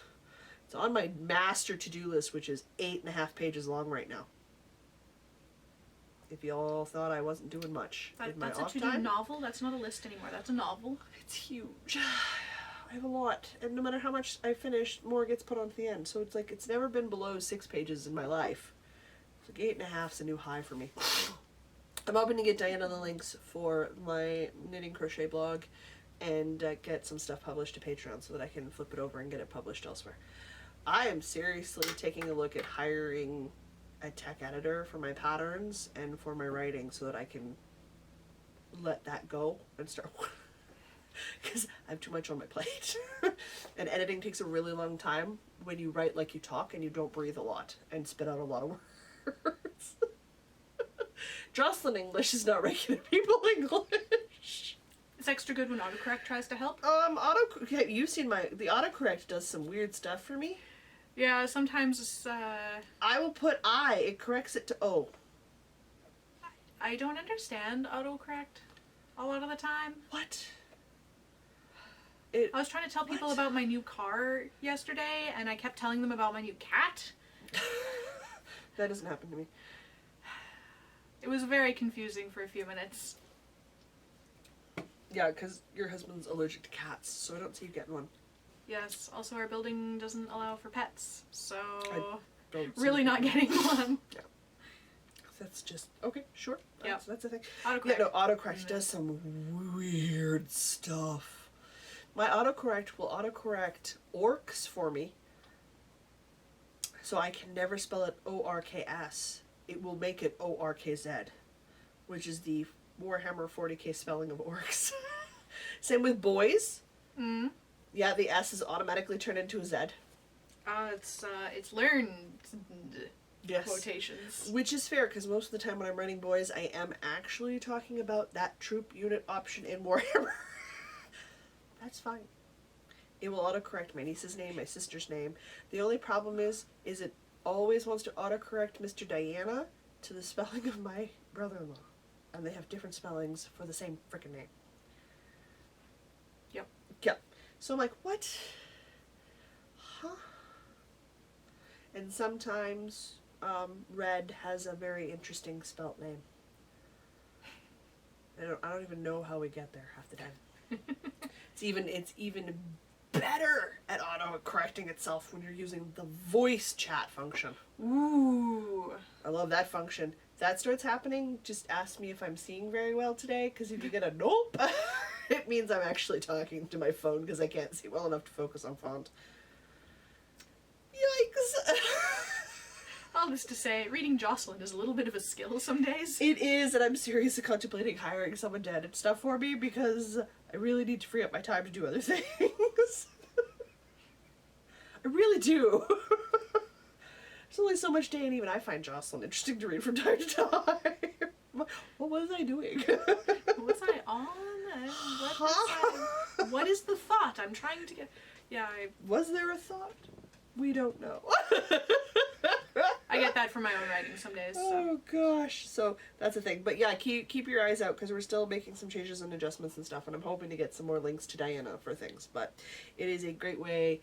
it's on my master to-do list, which is 8.5 pages long right now. If you all thought I wasn't doing much in my That's a off to-do time, novel. That's not a list anymore. That's a novel. it's huge. I have a lot, and no matter how much I finish, more gets put onto the end. So it's like, it's never been below 6 pages in my life. It's like 8.5 is a new high for me. I'm hoping to get Diana the links for my knitting crochet blog and get some stuff published to Patreon so that I can flip it over and get it published elsewhere. I am seriously taking a look at hiring a tech editor for my patterns and for my writing so that I can let that go and start because I have too much on my plate. And editing takes a really long time when you write like you talk and you don't breathe a lot and spit out a lot of words. Jocelyn English is not regular people English. It's extra good when autocorrect tries to help. You've seen the autocorrect does some weird stuff for me. Yeah, sometimes it's, I will put I, it corrects it to O. I don't understand autocorrect a lot of the time. What? I was trying to tell people What? about my new car yesterday, and I kept telling them about my new cat. That doesn't happen to me. It was very confusing for a few minutes. Yeah, because your husband's allergic to cats, so I don't see you getting one. Yes, also our building doesn't allow for pets, so Don't see really you not getting one. That's just okay. Sure. Yeah. That's the thing. Autocorrect. Yeah, no. Autocorrect does some weird stuff. My autocorrect will autocorrect orcs for me, so I can never spell it ORKS. It will make it ORKZ, which is the Warhammer 40k spelling of orcs. Same with boys. Mm. Yeah, the S is automatically turned into a Z. It's learned Yes. quotations. Which is fair, because most of the time when I'm writing boys, I am actually talking about that troop unit option in Warhammer. That's fine. It will autocorrect my niece's name, my sister's name. The only problem is it always wants to autocorrect Mr. Diana to the spelling of my brother-in-law. And they have different spellings for the same frickin' name. Yep. Yep. So I'm like, what? Huh? And sometimes Red has a very interesting spelt name. I don't even know how we get there half the time. It's even better at auto correcting itself when you're using the voice chat function. Ooh. I love that function. If that starts happening, just ask me if I'm seeing very well today, because if you get a nope, it means I'm actually talking to my phone because I can't see well enough to focus on font. Yikes! All this to say, reading Jocelyn is a little bit of a skill some days. It is, and I'm seriously contemplating hiring someone to edit stuff for me because I really need to free up my time to do other things. I really do. There's only so much day, and even I find Jocelyn interesting to read from time to time. What was I doing? Was I on? What is the thought? I'm trying to get... Yeah, Was there a thought? We don't know. I get that from my own writing some days. So. Oh gosh, so that's the thing. But yeah, keep your eyes out because we're still making some changes and adjustments and stuff, and I'm hoping to get some more links to Diana for things. But it is a great way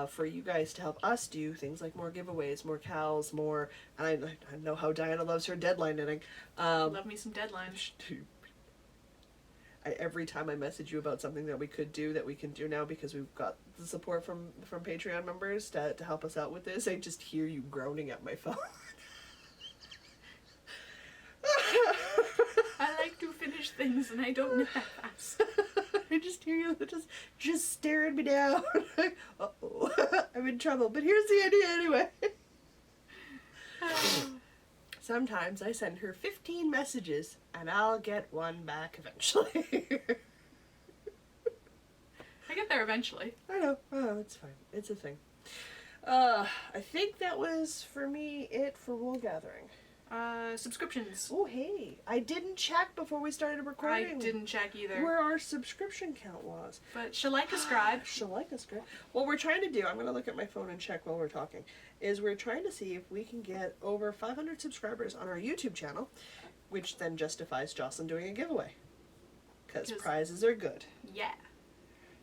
for you guys to help us do things like more giveaways, more cows, more. And I know how Diana loves her deadline knitting. Love me some deadlines. Every time I message you about something that we could do that we can do now because we've got the support from Patreon members to help us out with this, I just hear you groaning at my phone. I like to finish things and I don't knit that fast. I just hear you just staring me down. Uh-oh, I'm in trouble, but here's the idea anyway. Sometimes I send her 15 messages and I'll get one back eventually. I get there eventually. I know. Oh, it's fine. It's a thing. I think that was, for me, it for Wool Gathering. Subscriptions. Oh, hey. I didn't check before we started recording. I didn't check either. Where our subscription count was. But shall I describe? She'll like us, great. What we're trying to do, I'm going to look at my phone and check while we're talking, is we're trying to see if we can get over 500 subscribers on our YouTube channel, which then justifies Jocelyn doing a giveaway. Because prizes are good. Yeah.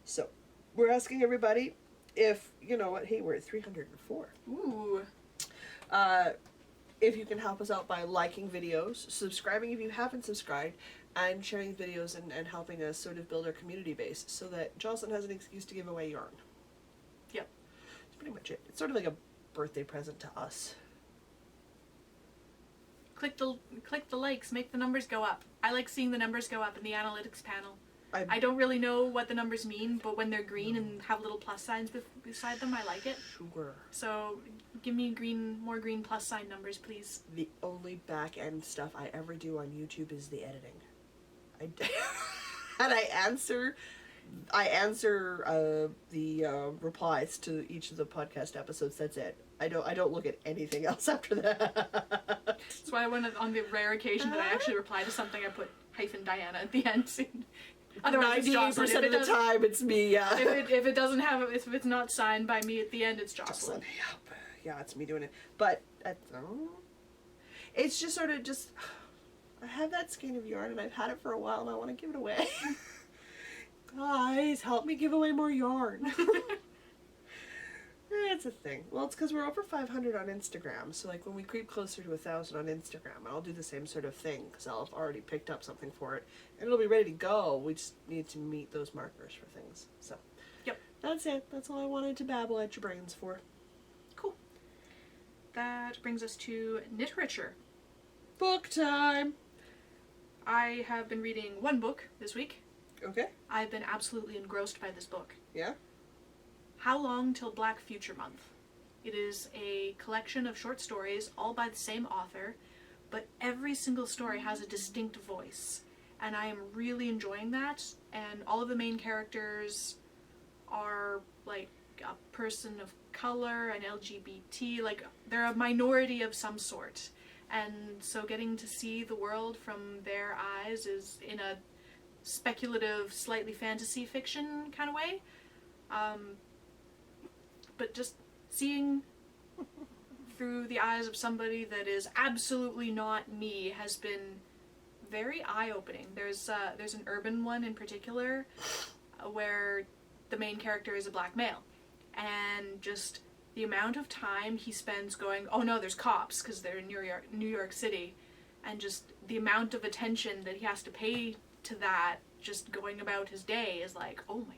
So, we're asking everybody if, you know what, hey, we're at 304. Ooh. If you can help us out by liking videos, subscribing if you haven't subscribed, and sharing videos and helping us sort of build our community base so that Jocelyn has an excuse to give away yarn. Yep. That's pretty much it. It's sort of like a birthday present to us. Click the likes, make the numbers go up. I like seeing the numbers go up in the analytics panel. I don't really know what the numbers mean, but when they're green and have little plus signs beside them, I like it. Sure. So, give me more green plus sign numbers, please. The only back end stuff I ever do on YouTube is the editing. And I answer the replies to each of the podcast episodes. That's it. I don't look at anything else after that. That's why on the rare occasion that I actually reply to something, I put -Diana at the end. Otherwise, 98% of the time, it's me. Yeah. If it doesn't have, if it's not signed by me at the end, it's Jocelyn. Yep. Yeah, it's me doing it. But it's just sort of I have that skein of yarn and I've had it for a while and I want to give it away. Guys, help me give away more yarn. It's a thing. Well, it's because we're over 500 on Instagram, so like when we creep closer to 1,000 on Instagram, I'll do the same sort of thing because I'll have already picked up something for it and it'll be ready to go. We just need to meet those markers for things. So, yep, that's it. That's all I wanted to babble at your brains for. Cool. That brings us to Kniterature. Book time. I have been reading one book this week. Okay. I've been absolutely engrossed by this book. Yeah. How Long Till Black Future Month. It is a collection of short stories, all by the same author, but every single story has a distinct voice. And I am really enjoying that, and all of the main characters are, like, a person of color, an LGBT, like, they're a minority of some sort. And so getting to see the world from their eyes is in a speculative, slightly fantasy fiction kind of way. But just seeing through the eyes of somebody that is absolutely not me has been very eye-opening. There's an urban one in particular where the main character is a black male, and just the amount of time he spends going, oh no, there's cops, because they're in New York City, and just the amount of attention that he has to pay to that, just going about his day, is like, oh my,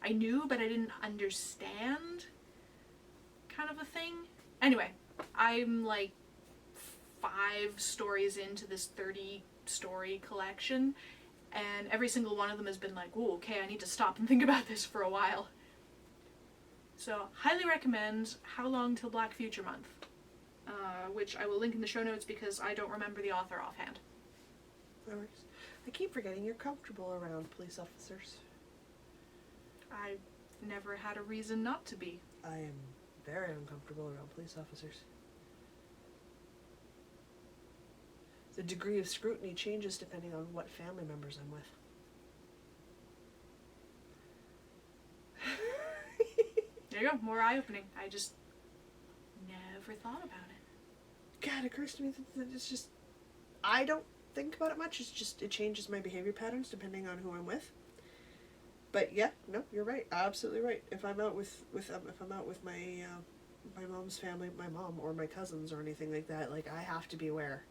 I knew, but I didn't understand, kind of a thing. Anyway, I'm like 5 stories into this 30-story collection, and every single one of them has been like, oh, okay, I need to stop and think about this for a while. So, highly recommend How Long Till Black Future Month, which I will link in the show notes because I don't remember the author offhand. No worries. I keep forgetting you're comfortable around police officers. I never had a reason not to be. I am very uncomfortable around police officers. The degree of scrutiny changes depending on what family members I'm with. There you go, more eye-opening. I just never thought about it. God, it occurs to me that it's just, I don't think about it much. It's just, it changes my behavior patterns depending on who I'm with. But yeah, no, you're right, absolutely right. If I'm out with if I'm out with my my mom's family, my mom or my cousins or anything like that, like I have to be aware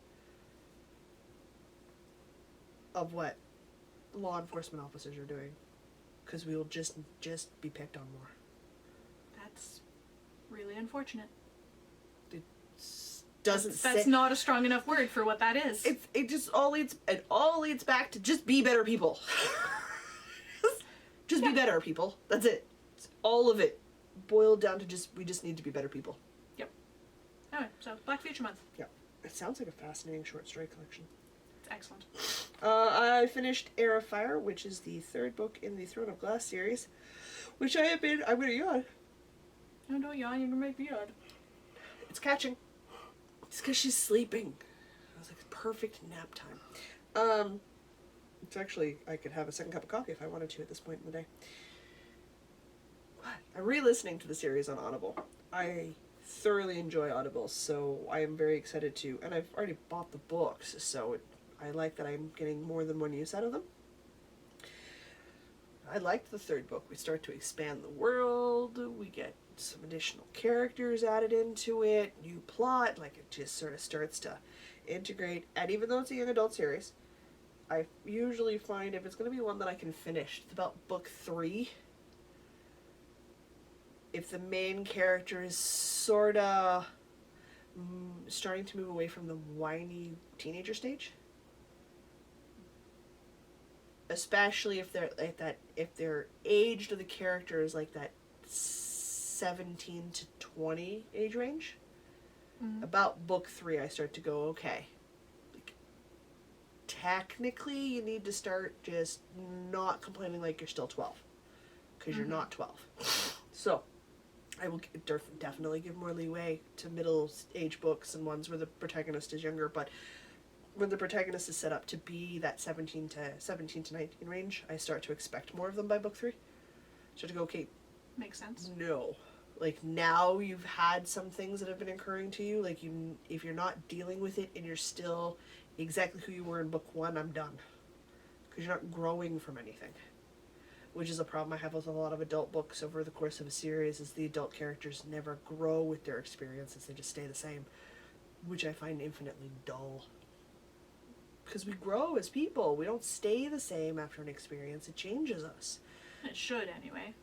of what law enforcement officers are doing, because we will just be picked on more. That's really unfortunate. That's not a strong enough word for what that is. It all leads back to just be better people. Just be better people. That's it. It's all of it boiled down to we just need to be better people. Yep. Anyway, so Black Future Month. Yeah. It sounds like a fascinating short story collection. It's excellent. I finished Heir of Fire, which is the 3rd book in the Throne of Glass series, which I'm gonna yawn. No, don't yawn, you're gonna make me yawn. It's catching. It's because she's sleeping. I was like, perfect nap time. It's actually, I could have a second cup of coffee if I wanted to at this point in the day. I'm re-listening to the series on Audible. I thoroughly enjoy Audible, so I am very excited to, and I've already bought the books, so I like that I'm getting more than one use out of them. I liked the 3rd book. We start to expand the world, we get some additional characters added into it, new plot, like it just sort of starts to integrate, and even though it's a young adult series, I usually find if it's going to be one that I can finish, it's about book 3. If the main character is sort of starting to move away from the whiny teenager stage, especially if they're like that, if their age of the character is like that 17 to 20 age range, about book 3 I start to go, okay, technically you need to start just not complaining like you're still 12, because you're not 12. So I will definitely give more leeway to middle age books and ones where the protagonist is younger, but when the protagonist is set up to be that 17 to 19 range, I start to expect more of them by book 3. Start to go, okay, makes sense. No, like now you've had some things that have been occurring to you, like if you're not dealing with it and you're still exactly who you were in book 1, I'm done, because you're not growing from anything, which is a problem I have with a lot of adult books over the course of a series, is the adult characters never grow with their experiences, they just stay the same, which I find infinitely dull, because we grow as people, we don't stay the same after an experience, it changes us. It should anyway.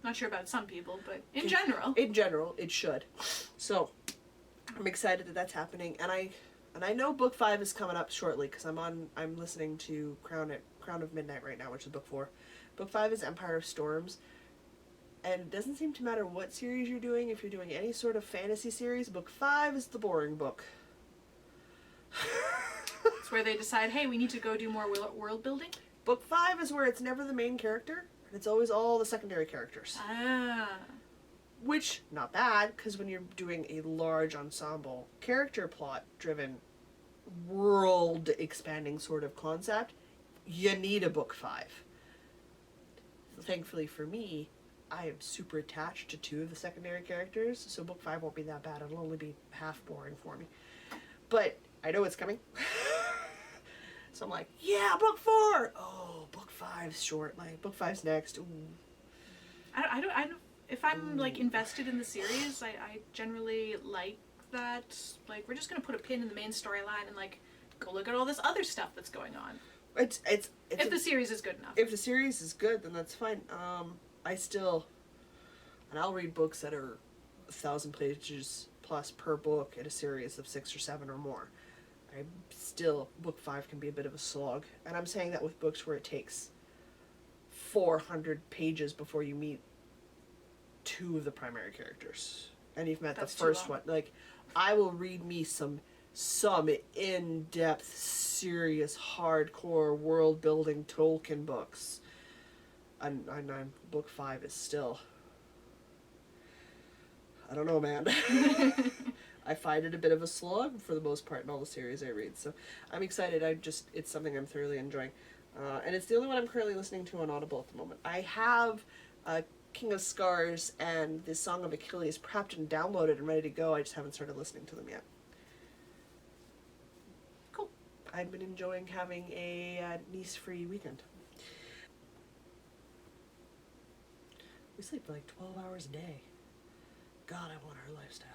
Not sure about some people, but in general. In general, it should. So, I'm excited that that's happening, and I know book 5 is coming up shortly, because I'm listening to Crown of Midnight right now, which is book 4. Book 5 is Empire of Storms, and it doesn't seem to matter what series you're doing. If you're doing any sort of fantasy series, book 5 is the boring book. It's where they decide, hey, we need to go do more world building. Book 5 is where it's never the main character, and it's always all the secondary characters. Ah. Which, not bad, because when you're doing a large ensemble, character plot-driven, world-expanding sort of concept, you need a book 5. thankfully for me, I am super attached to 2 of the secondary characters, so book 5 won't be that bad. It'll only be half boring for me. But I know it's coming. So I'm like, yeah, book 4! Oh, book 5's short. Like, book 5's next. Ooh. I don't, if I'm, like, invested in the series, I generally like that, like, we're just gonna put a pin in the main storyline and, like, go look at all this other stuff that's going on. It's if the series is good enough. If the series is good, then that's fine. And I'll read books that are 1,000 pages plus per book in a series of 6 or 7 or more. Book 5 can be a bit of a slog. And I'm saying that with books where it takes 400 pages before you meet 2 of the primary characters. And you've met That's the first one. Like, I will read me some in-depth, serious, hardcore, world-building Tolkien books. And book 5 is still... I don't know, man. I find it a bit of a slog for the most part in all the series I read. So I'm excited. It's something I'm thoroughly enjoying. And it's the only one I'm currently listening to on Audible at the moment. I have King of Scars and the Song of Achilles prepped and downloaded and ready to go. I just haven't started listening to them yet. Cool. I've been enjoying having a niece-free weekend. We sleep for like 12 hours a day. God, I want her lifestyle.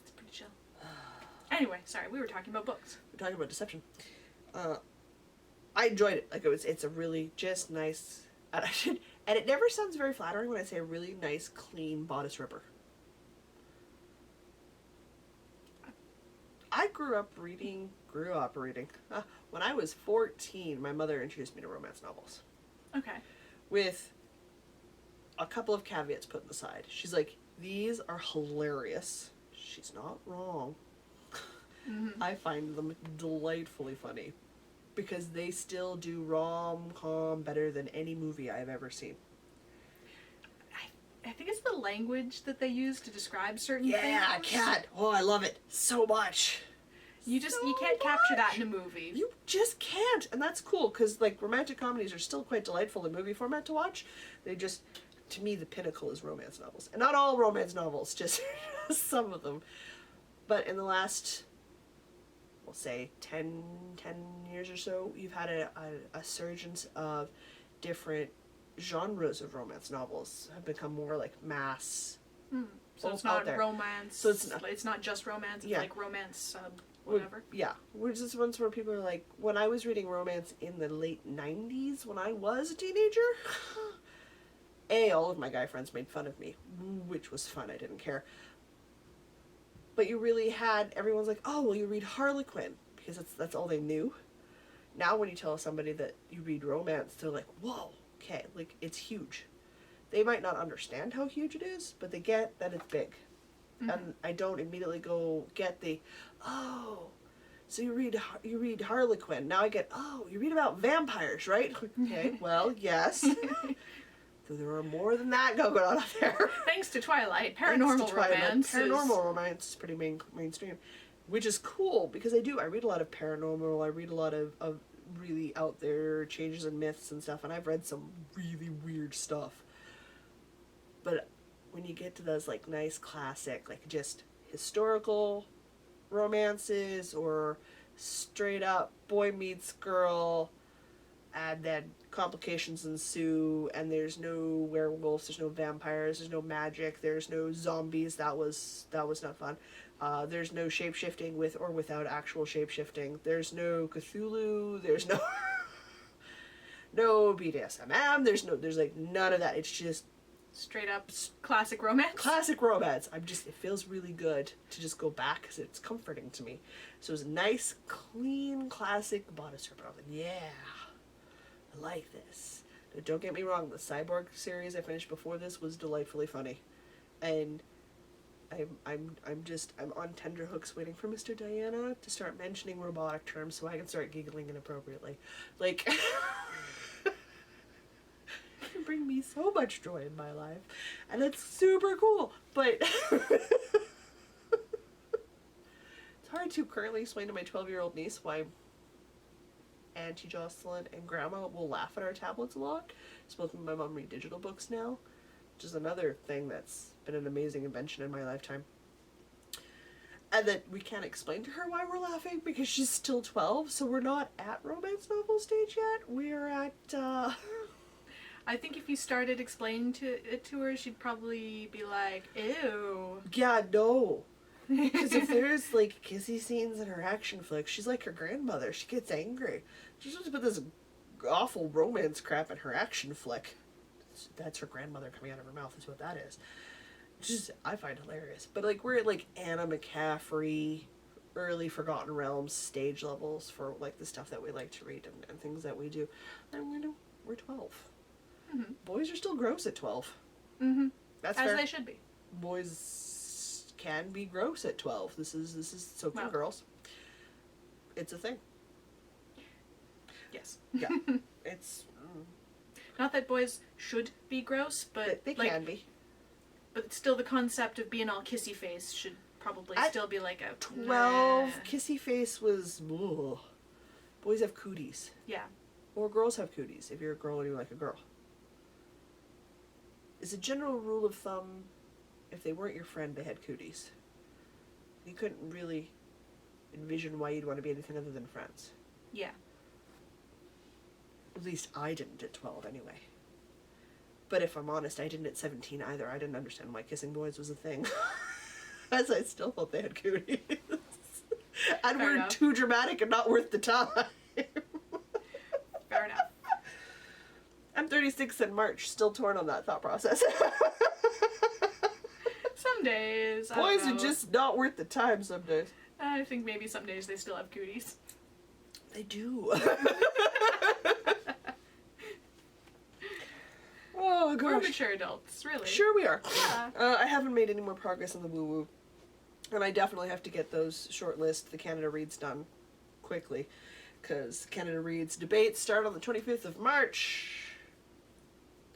It's pretty chill. Anyway, sorry, we were talking about books. We're talking about Deception. I enjoyed it. Like, it's a really just nice... And it never sounds very flattering when I say a really nice, clean bodice ripper. I grew up reading... when I was 14, my mother introduced me to romance novels. Okay. With a couple of caveats put aside. She's like, these are hilarious. She's not wrong. Mm-hmm. I find them delightfully funny. Because they still do rom-com better than any movie I've ever seen. I think it's the language that they use to describe certain things. Yeah, cat. Oh, I love it so much. You can't capture that in a movie. You just can't, and that's cool because like romantic comedies are still quite delightful in movie format to watch. They just, to me, the pinnacle is romance novels, and not all romance novels, just some of them. But in the last, we'll say 10 years or so, you've had a surgence of different genres of romance novels have become more like mass. So it's not romance. So it's not just romance. It's yeah. like romance, whatever. Yeah, we're just ones where people are like, when I was reading romance in the late 90s, when I was a teenager, all of my guy friends made fun of me, which was fun. I didn't care. But you really had, everyone's like, oh, well, you read Harlequin, because that's all they knew. Now when you tell somebody that you read romance, they're like, whoa, okay, like, it's huge. They might not understand how huge it is, but they get that it's big. Mm-hmm. And I don't immediately go get the, oh, so you read Harlequin. Now I get, oh, you read about vampires, right? Okay, well, yes. So there are more than that going on out there. Thanks to Twilight, paranormal romance. Paranormal romance is pretty mainstream, which is cool because I read a lot of paranormal. I read a lot of really out there changes and myths and stuff, and I've read some really weird stuff. But when you get to those like nice classic, like just historical romances or straight up boy meets girl, and then complications ensue, and there's no werewolves, there's no vampires, there's no magic, there's no zombies. That was not fun. There's no shape-shifting with or without actual shape-shifting. There's no Cthulhu. There's no no BDSM. There's like none of that. It's just straight up classic romance. Classic romance. It feels really good to just go back because it's comforting to me. So it's a nice, clean, classic bodice ripper. I'm like, yeah, I like this. But don't get me wrong, the Cyborg series I finished before this was delightfully funny. And I'm on tenterhooks waiting for Mr. Diana to start mentioning robotic terms so I can start giggling inappropriately. Like, it can bring me so much joy in my life, and it's super cool. But it's hard to currently explain to my 12-year-old niece why Auntie Jocelyn and Grandma will laugh at our tablets a lot. So both my mom read digital books now, which is another thing that's been an amazing invention in my lifetime. And that we can't explain to her why we're laughing because she's still 12, so we're not at romance novel stage yet. We're at, I think if you started explaining it to her, she'd probably be like, ew. Yeah, no. Because if there's, like, kissy scenes in her action flicks, she's like her grandmother. She gets angry. She's supposed to put this awful romance crap in her action flick. That's her grandmother coming out of her mouth, is what that is. Just, I find hilarious. But, like, we're at, like, Anna McCaffrey, early Forgotten Realms stage levels for, like, the stuff that we like to read and things that we do. And we're 12. Mm-hmm. Boys are still gross at 12. Mm-hmm. That's As fair. they should be. Boys can be gross at 12. This is so can Well. girls. It's a thing. Yes. Yeah. It's Not that boys should be gross, but they like, can be. but still the concept of being all kissy face should probably At still be like a 12 nah. kissy face was ugh. Boys have cooties. Yeah. Or girls have cooties if you're a girl and you like a girl. As a general rule of thumb, if they weren't your friend, they had cooties. You couldn't really envision why you'd want to be anything other than friends. Yeah. At least I didn't at 12 anyway. But if I'm honest, I didn't at 17 either. I didn't understand why kissing boys was a thing. As I still thought they had cooties. And Fair we're enough. too dramatic and not worth the time. Fair enough. I'm 36 in March, still torn on that thought process. Some days. I Boys don't are know. just not worth the time some days. I think maybe some days they still have cooties. They do. Oh We're gosh. mature adults, really. Sure we are. Yeah. I haven't made any more progress on the woo woo. And I definitely have to get those short list, the Canada Reads done quickly. Because Canada Reads debates start on the 25th of March.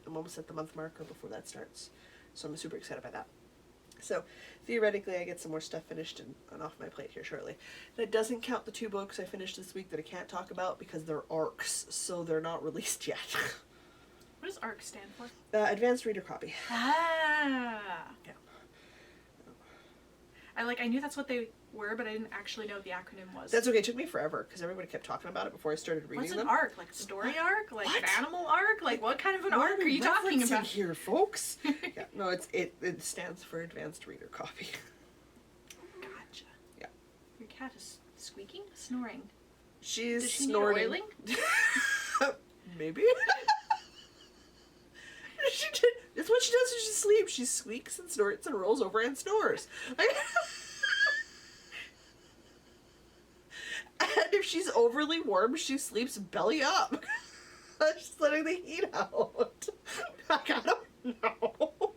I'm almost at the month marker before that starts. So I'm super excited by that. So theoretically I get some more stuff finished and off my plate here shortly. And it doesn't count the 2 books I finished this week that I can't talk about because they're ARCs, so they're not released yet. What does ARC stand for? Advanced Reader Copy. Ah. Yeah. I knew that's what they were, but I didn't actually know what the acronym was. That's okay. It took me forever because everybody kept talking about it before I started reading What's an them. arc? Like story arc? Like What? an animal arc? Like what kind of an What arc are you talking referencing about? here, folks? Yeah, no, it stands for Advanced Reader Copy. Gotcha. Yeah. Your cat is squeaking? Snoring. She's Does she snorting. need oiling? Maybe. She did. It's what she does when she sleeps. She squeaks and snorts and rolls over and snores. And if she's overly warm, she sleeps belly up. She's letting the heat out. I don't know.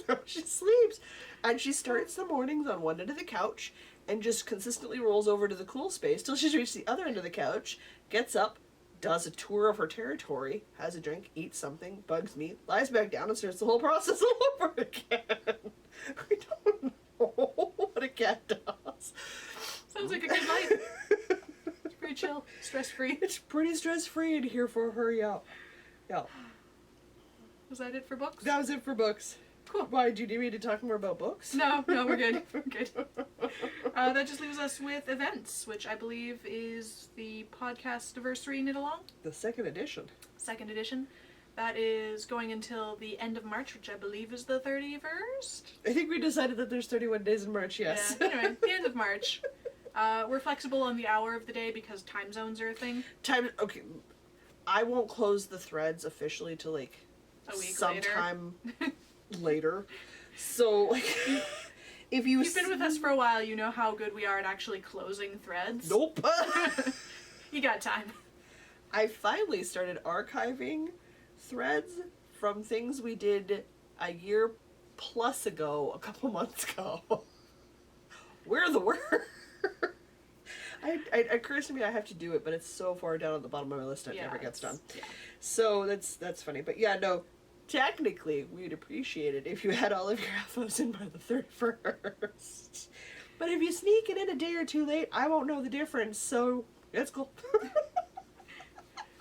So she sleeps. And she starts the mornings on one end of the couch and just consistently rolls over to the cool space till she's reached the other end of the couch, gets up, does a tour of her territory, has a drink, eats something, bugs me, lies back down, and starts the whole process all over again. We don't know what a cat does. Sounds like a good life. It's pretty chill, stress free. It's pretty stress-free in here for her, yeah. Yeah. Was that it for books? That was it for books. Cool. Why, do you need me to talk more about books? No, we're good. We're good. That just leaves us with events, which I believe is the podcast anniversary knit along, The second edition. 2nd edition. That is going until the end of March, which I believe is the 31st. I think we decided that there's 31 days in March, yes. Yeah. Anyway, the end of March. We're flexible on the hour of the day because time zones are a thing. Okay. I won't close the threads officially till like A week sometime later. So like if You've been with us for a while, you know how good we are at actually closing threads. Nope. You got time. I finally started archiving threads from things we did a year plus ago, a couple months ago. Where the word? It occurs to me I have to do it, but it's so far down at the bottom of my list it never gets done. Yeah. So that's funny. But yeah, no, technically we'd appreciate it if you had all of your FOs in by the 31st. But if you sneak it in a day or two late, I won't know the difference, so it's cool.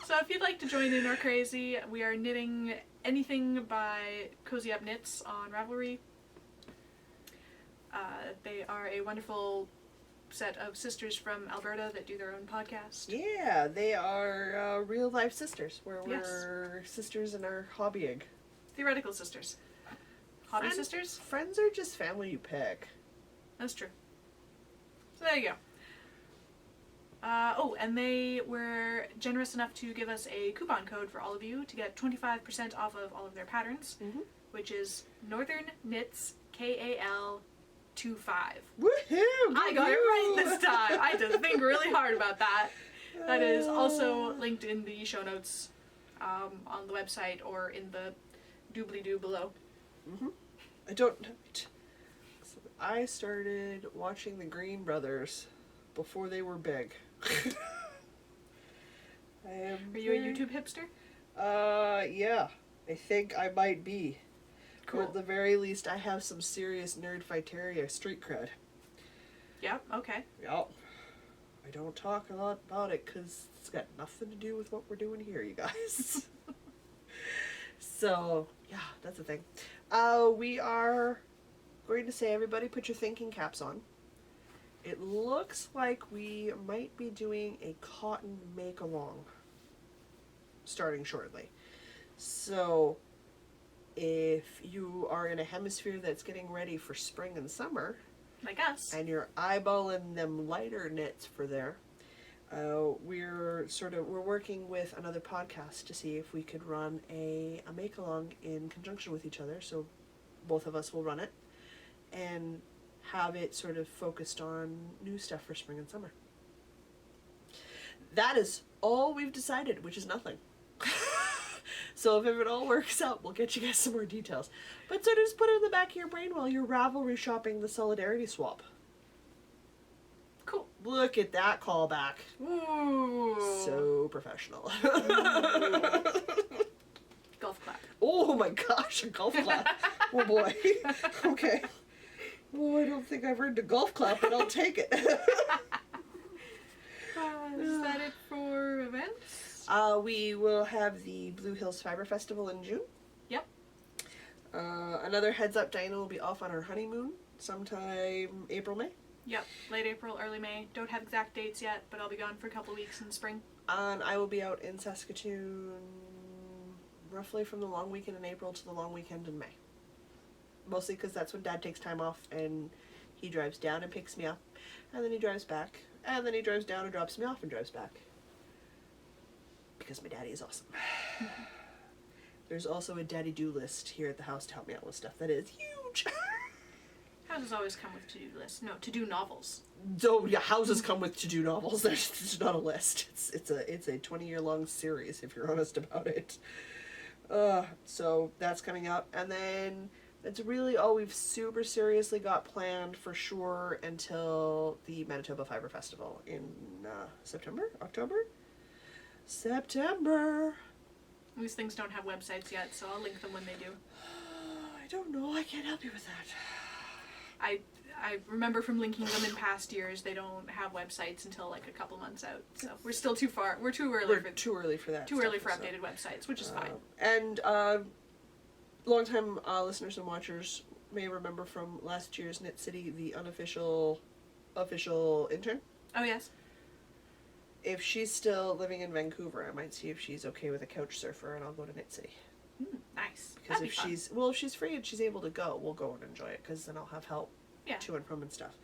So if you'd like to join in our crazy, we are knitting anything by Cozy Up Knits on Ravelry. They are a wonderful set of sisters from Alberta that do their own podcast. Yeah, they are real life sisters, where Yes. we're sisters in our hobbying. Theoretical sisters. Hobby sisters? Friends are just family you pick. That's true. So there you go. And they were generous enough to give us a coupon code for all of you to get 25% off of all of their patterns, Mhm. which is Northern Knits KAL 25. Woohoo! I got it right this time. I had to think really hard about that. That is also linked in the show notes on the website or in the doobly-doo below. I started watching the Green Brothers before they were big. Are you a YouTube hipster? Yeah. I think I might be. Cool. Or at the very least, I have some serious nerdfighteria street cred. Yep, okay. Yup. I don't talk a lot about it because it's got nothing to do with what we're doing here, you guys. So, yeah, that's the thing. We are going to say, everybody put your thinking caps on. It looks like we might be doing a cotton make-along starting shortly. So, if you are in a hemisphere that's getting ready for spring and summer, Like us. and you're eyeballing them lighter knits for there, we're working with another podcast to see if we could run a make-along in conjunction with each other. So both of us will run it and have it sort of focused on new stuff for spring and summer. That is all we've decided, which is nothing. So if it all works out, we'll get you guys some more details. But sort of just put it in the back of your brain while you're Ravelry shopping the Solidarity Swap. Cool. Look at that callback. Ooh. So professional. Golf clap. Oh my gosh, a golf clap. Oh boy. Okay. Well, I don't think I've heard the golf clap, but I'll take it. Is that it for events? We will have the Blue Hills Fiber Festival in June. Yep. Another heads up, Diana will be off on her honeymoon sometime April, May. Yep. Late April, early May. Don't have exact dates yet, but I'll be gone for a couple weeks in the spring. And I will be out in Saskatoon roughly from the long weekend in April to the long weekend in May. Mostly because that's when Dad takes time off and he drives down and picks me up. And then he drives back. And then he drives down and drops me off and drives back. Because my daddy is awesome. There's also a daddy-do list here at the house to help me out with stuff that is huge. Houses always come with to-do lists. No, to-do novels. So yeah, houses come with to-do novels. There's not a list. It's a 20-year-long series if you're honest about it. So that's coming up, and then that's really all we've super seriously got planned for sure until the Manitoba Fiber Festival in September. These things don't have websites yet, so I'll link them when they do. I don't know. I can't help you with that. I remember from linking them in past years, they don't have websites until like a couple months out. So we're still too far. We're too early for Too early for that. too early for stuff, updated websites, which is fine. And longtime listeners and watchers may remember from last year's Knit City the unofficial intern. Oh yes. If she's still living in Vancouver, I might see if she's okay with a couch surfer, and I'll go to Knit City. Nice. Because That'd if be fun. if she's free and she's able to go, we'll go and enjoy it. Because then I'll have help to and from and stuff.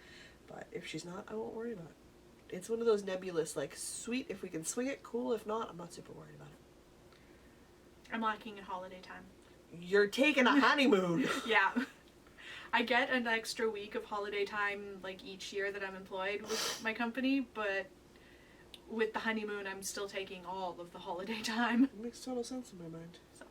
But if she's not, I won't worry about it. It's one of those nebulous, like, sweet. If we can swing it, cool. If not, I'm not super worried about it. I'm lacking in holiday time. You're taking a honeymoon. Yeah. I get an extra week of holiday time like each year that I'm employed with my company, but with the honeymoon I'm still taking all of the holiday time. It makes total sense in my mind. So,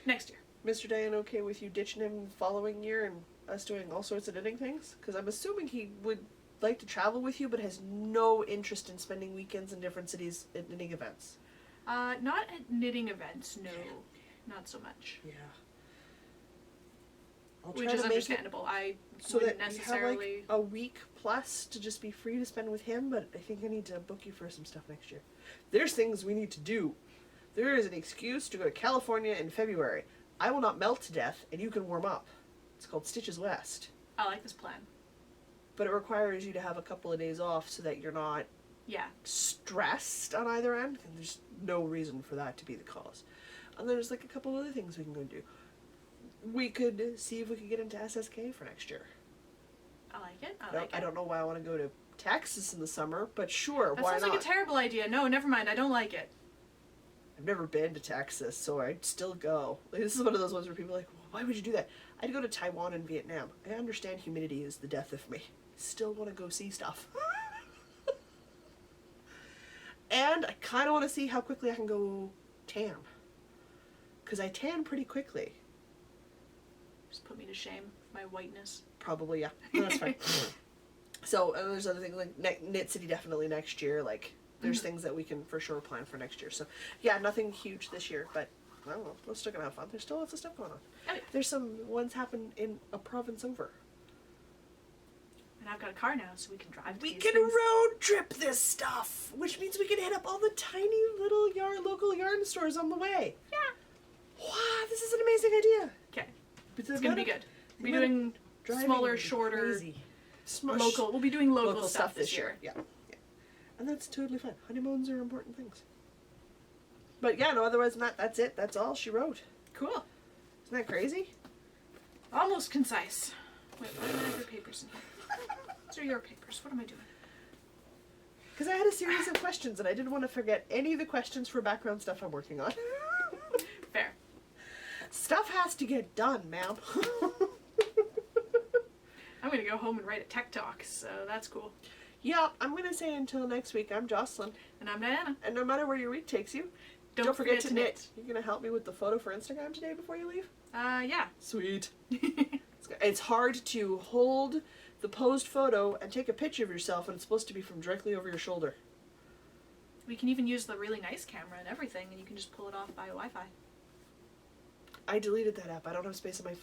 next year. Mr. Diane okay with you ditching him the following year and us doing all sorts of knitting things? Because I'm assuming he would like to travel with you but has no interest in spending weekends in different cities at knitting events. Not at knitting events, no. Not so much. Yeah. I'll Which try is to make understandable. I so that wouldn't you have like necessarily... a week plus to just be free to spend with him, but I think I need to book you for some stuff next year. There's things we need to do. There is an excuse to go to California in February. I will not melt to death, and you can warm up. It's called Stitches West. I like this plan. But it requires you to have a couple of days off so that you're not Yeah. stressed on either end. And there's no reason for that to be the cause. And there's like a couple other things we can go do. We could see if we could get into SSK for next year. I like it. I like it. I don't know why I want to go to Texas in the summer, but sure, That why sounds not? like a terrible idea. No, never mind. I don't like it. I've never been to Texas, so I'd still go. Like, this is one of those ones where people are like, well, why would you do that? I'd go to Taiwan and Vietnam. I understand humidity is the death of me. Still want to go see stuff. And I kind of want to see how quickly I can go tan. Because I tan pretty quickly. Just put me to shame. My whiteness. Probably, yeah. No, that's fine. So, and there's other things like Knit City definitely next year. Like, there's things that we can for sure plan for next year. So, yeah, nothing huge this year, but I don't know. We're still gonna have fun. There's still lots of stuff going on. Oh, yeah. There's some ones happen in a province over. And I've got a car now, so we can drive to We these can things. road trip this stuff, which means we can hit up all the tiny little local yarn stores on the way. Yeah. Wow, this is an amazing idea. Okay. It's It's gonna be good. We'll be doing smaller, shorter, local. We'll be doing local stuff this year. Yeah. And that's totally fine. Honeymoons are important things. But yeah, no, otherwise than that, that's it. That's all she wrote. Cool. Isn't that crazy? Almost concise. Wait, why do I have your papers in here? These are your papers. What am I doing? Because I had a series of questions and I didn't want to forget any of the questions for background stuff I'm working on. Fair. Stuff has to get done, ma'am. I'm gonna go home and write a tech talk, so that's cool. Yeah, I'm going to say until next week, I'm Jocelyn. And I'm Diana. And no matter where your week takes you, don't forget to knit. You're going to help me with the photo for Instagram today before you leave? Yeah. Sweet. It's hard to hold the posed photo and take a picture of yourself, and it's supposed to be from directly over your shoulder. We can even use the really nice camera and everything, and you can just pull it off by Wi-Fi. I deleted that app. I don't have space on my phone.